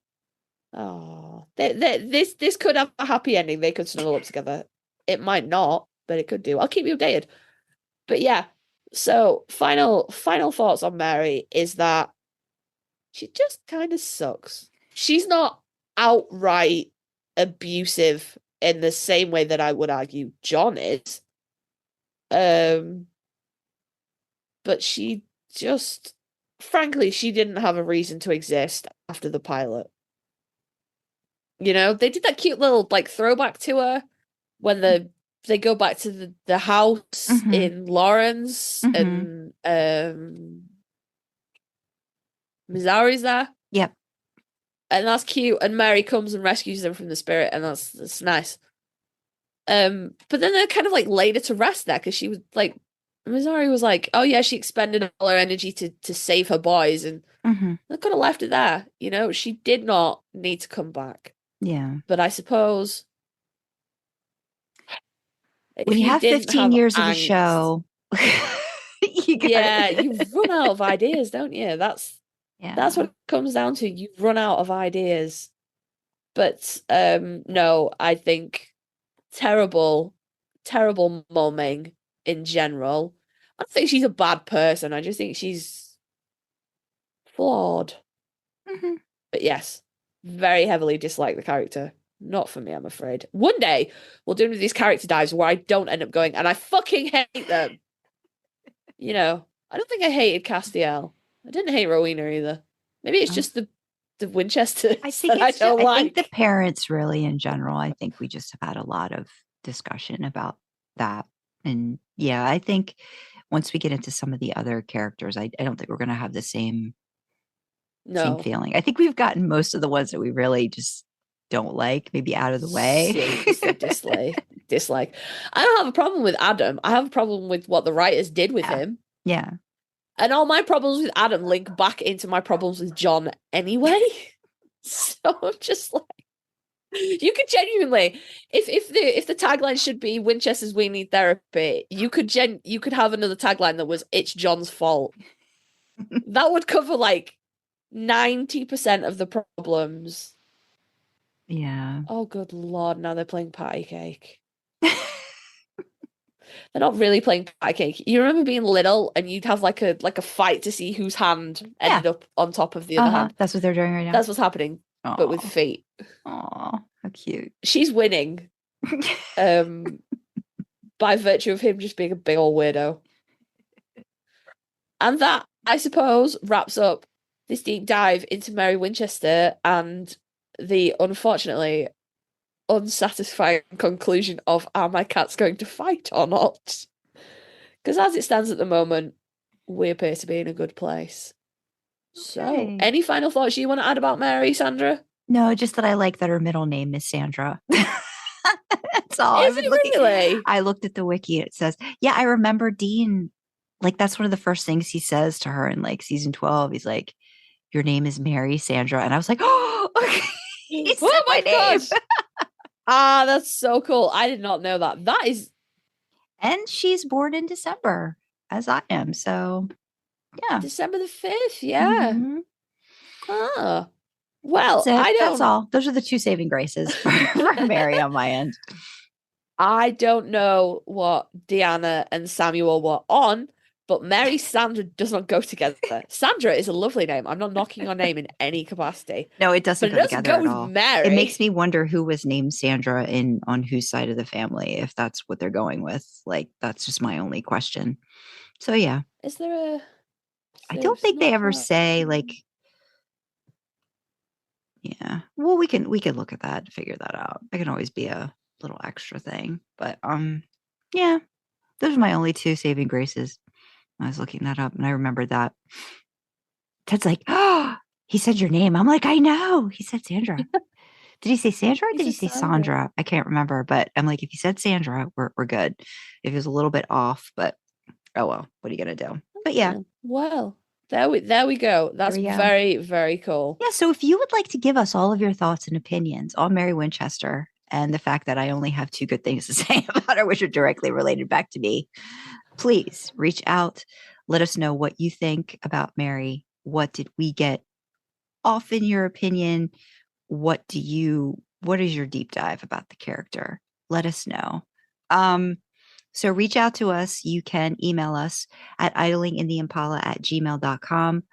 Oh, this could have a happy ending. They could snuggle up together. It might not, but it could do. I'll keep you updated. But yeah, so final thoughts on Mary is that she just kind of sucks. She's not outright abusive in the same way that I would argue John is. But she just, frankly, she didn't have a reason to exist after the pilot. You know, they did that cute little like throwback to her when they go back to the house in Lawrence and Missouri's there. Yep. And that's cute. And Mary comes and rescues them from the spirit, and that's nice. But then they kind of like laid her to rest there because she was like, Missouri was like, oh yeah, she expended all her energy to save her boys, and they could have left it there. You know, she did not need to come back. Yeah. But I suppose when you have 15 years of a show, you run out of ideas, don't you? That's what it comes down to. You run out of ideas. But no, I think terrible mumming in general. I don't think she's a bad person. I just think she's flawed. But yes, very heavily dislike the character. Not for me, I'm afraid. One day we'll do one of these character dives where I don't end up going, and I fucking hate them. You know, I don't think I hated Castiel. I didn't hate Rowena either. Maybe it's just the Winchester. I think I think the parents really in general. I think we just have had a lot of discussion about that. And yeah, I think once we get into some of the other characters, I don't think we're going to have the same same No. feeling. I think we've gotten most of the ones that we really just don't like, maybe out of the way. Seriously dislike. I don't have a problem with Adam. I have a problem with what the writers did with Yeah. him. Yeah. And all my problems with Adam link back into my problems with John anyway. So I'm just like, you could genuinely, if the tagline should be Winchester's We Need Therapy, you could have another tagline that was It's John's fault. That would cover like 90% of the problems. Yeah. Oh, good Lord. Now they're playing patty cake. They're not really playing patty cake. You remember being little and you'd have like a fight to see whose hand ended up on top of the other hand. That's what they're doing right now. That's what's happening, but with feet. Oh, how cute. She's winning. By virtue of him just being a big old weirdo. And that, I suppose, wraps up this deep dive into Mary Winchester and the unfortunately unsatisfying conclusion of are my cats going to fight or not? Because as it stands at the moment, we appear to be in a good place. So, any final thoughts you want to add about Mary, Sandra? No, just that I like that her middle name is Sandra. That's all. Is it really? I looked at the wiki. It says, yeah, I remember Dean. Like, that's one of the first things he says to her in like season 12. He's like, your name is Mary Sandra. And I was like, oh, okay. He said my name. That's so cool. I did not know that. That is. And she's born in December, as I am. So, yeah. December the 5th. Yeah. Mm-hmm. Ah. Well, That's all. Those are the two saving graces for Mary on my end. I don't know what Deanna and Samuel were on, but Mary Sandra does not go together. Sandra is a lovely name. I'm not knocking your name in any capacity. No, it doesn't go together at all. Mary. It makes me wonder who was named Sandra on whose side of the family, if that's what they're going with. Like, that's just my only question. So yeah. I don't think they ever say like. Yeah. Well, we can look at that and figure that out. It can always be a little extra thing. But yeah. Those are my only two saving graces. I was looking that up and I remembered that. Ted's like, oh, he said your name. I'm like, I know. He said Sandra. Did he say Sandra or did he say Sandra? I can't remember. But I'm like, if he said Sandra, we're good. If it was a little bit off, but oh well, what are you gonna do? But yeah. Well. There we go. That's very, very cool. Yeah, so if you would like to give us all of your thoughts and opinions on Mary Winchester and the fact that I only have two good things to say about her, which are directly related back to me, please reach out. Let us know what you think about Mary. What did we get off in your opinion? What is your deep dive about the character? Let us know. So reach out to us. You can email us at idlingintheimpala@gmail.com.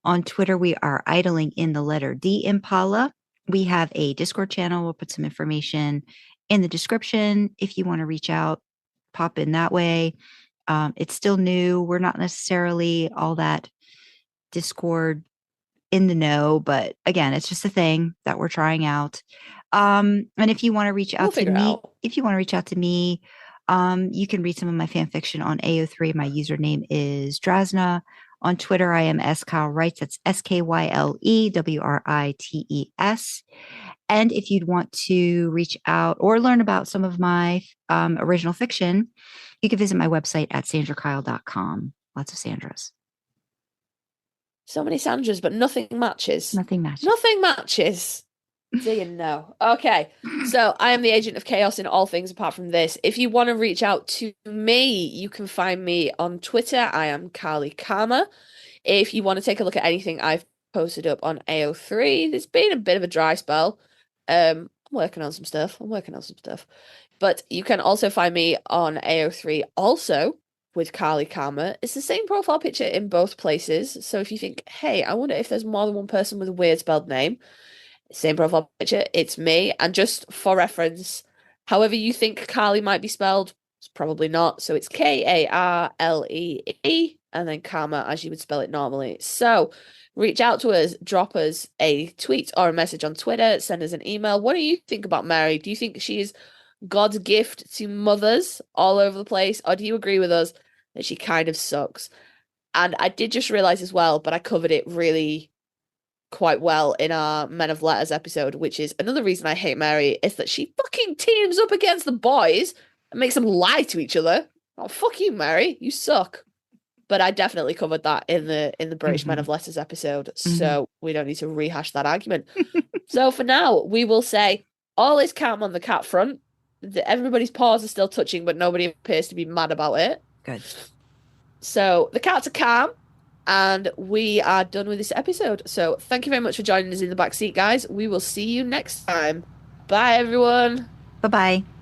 On Twitter, we are idling in the letter D Impala. We have a Discord channel. We'll put some information in the description. If you want to reach out, pop in that way. It's still new. We're not necessarily all that Discord in the know, but again, it's just a thing that we're trying out. And if you want to reach out to me, you can read some of my fan fiction on AO3. My username is Drasna. On Twitter, I am skylewrites. That's SKYLEWRITES. And if you'd want to reach out or learn about some of my original fiction, you can visit my website at sandrakyle.com. Lots of Sandras. So many Sandras, but nothing matches. Nothing matches. Nothing matches. Do you know? Okay. So I am the agent of chaos in all things apart from this. If you want to reach out to me, you can find me on Twitter. I am Karlee Karma. If you want to take a look at anything I've posted up on AO3, there's been a bit of a dry spell. I'm working on some stuff. But you can also find me on AO3 also with Karlee Karma. It's the same profile picture in both places. So if you think, hey, I wonder if there's more than one person with a weird spelled name, same profile picture, it's me. And just for reference, however you think Karlee might be spelled, it's probably not. So it's Karlee and then Karma as you would spell it normally. So reach out to us, drop us a tweet or a message on Twitter, send us an email. What do you think about Mary? Do you think she is God's gift to mothers all over the place? Or do you agree with us that she kind of sucks? And I did just realize as well, but I covered it really quite well in our Men of Letters episode, which is another reason I hate Mary, is that she fucking teams up against the boys and makes them lie to each other. Oh, fuck you, Mary. You suck. But I definitely covered that in the British Men of Letters episode, so we don't need to rehash that argument. So for now, we will say all is calm on the cat front. Everybody's paws are still touching, but nobody appears to be mad about it. Good. So the cats are calm, and we are done with this episode. So thank you very much for joining us in the back seat, guys. We will see you next time. Bye, everyone. Bye-bye.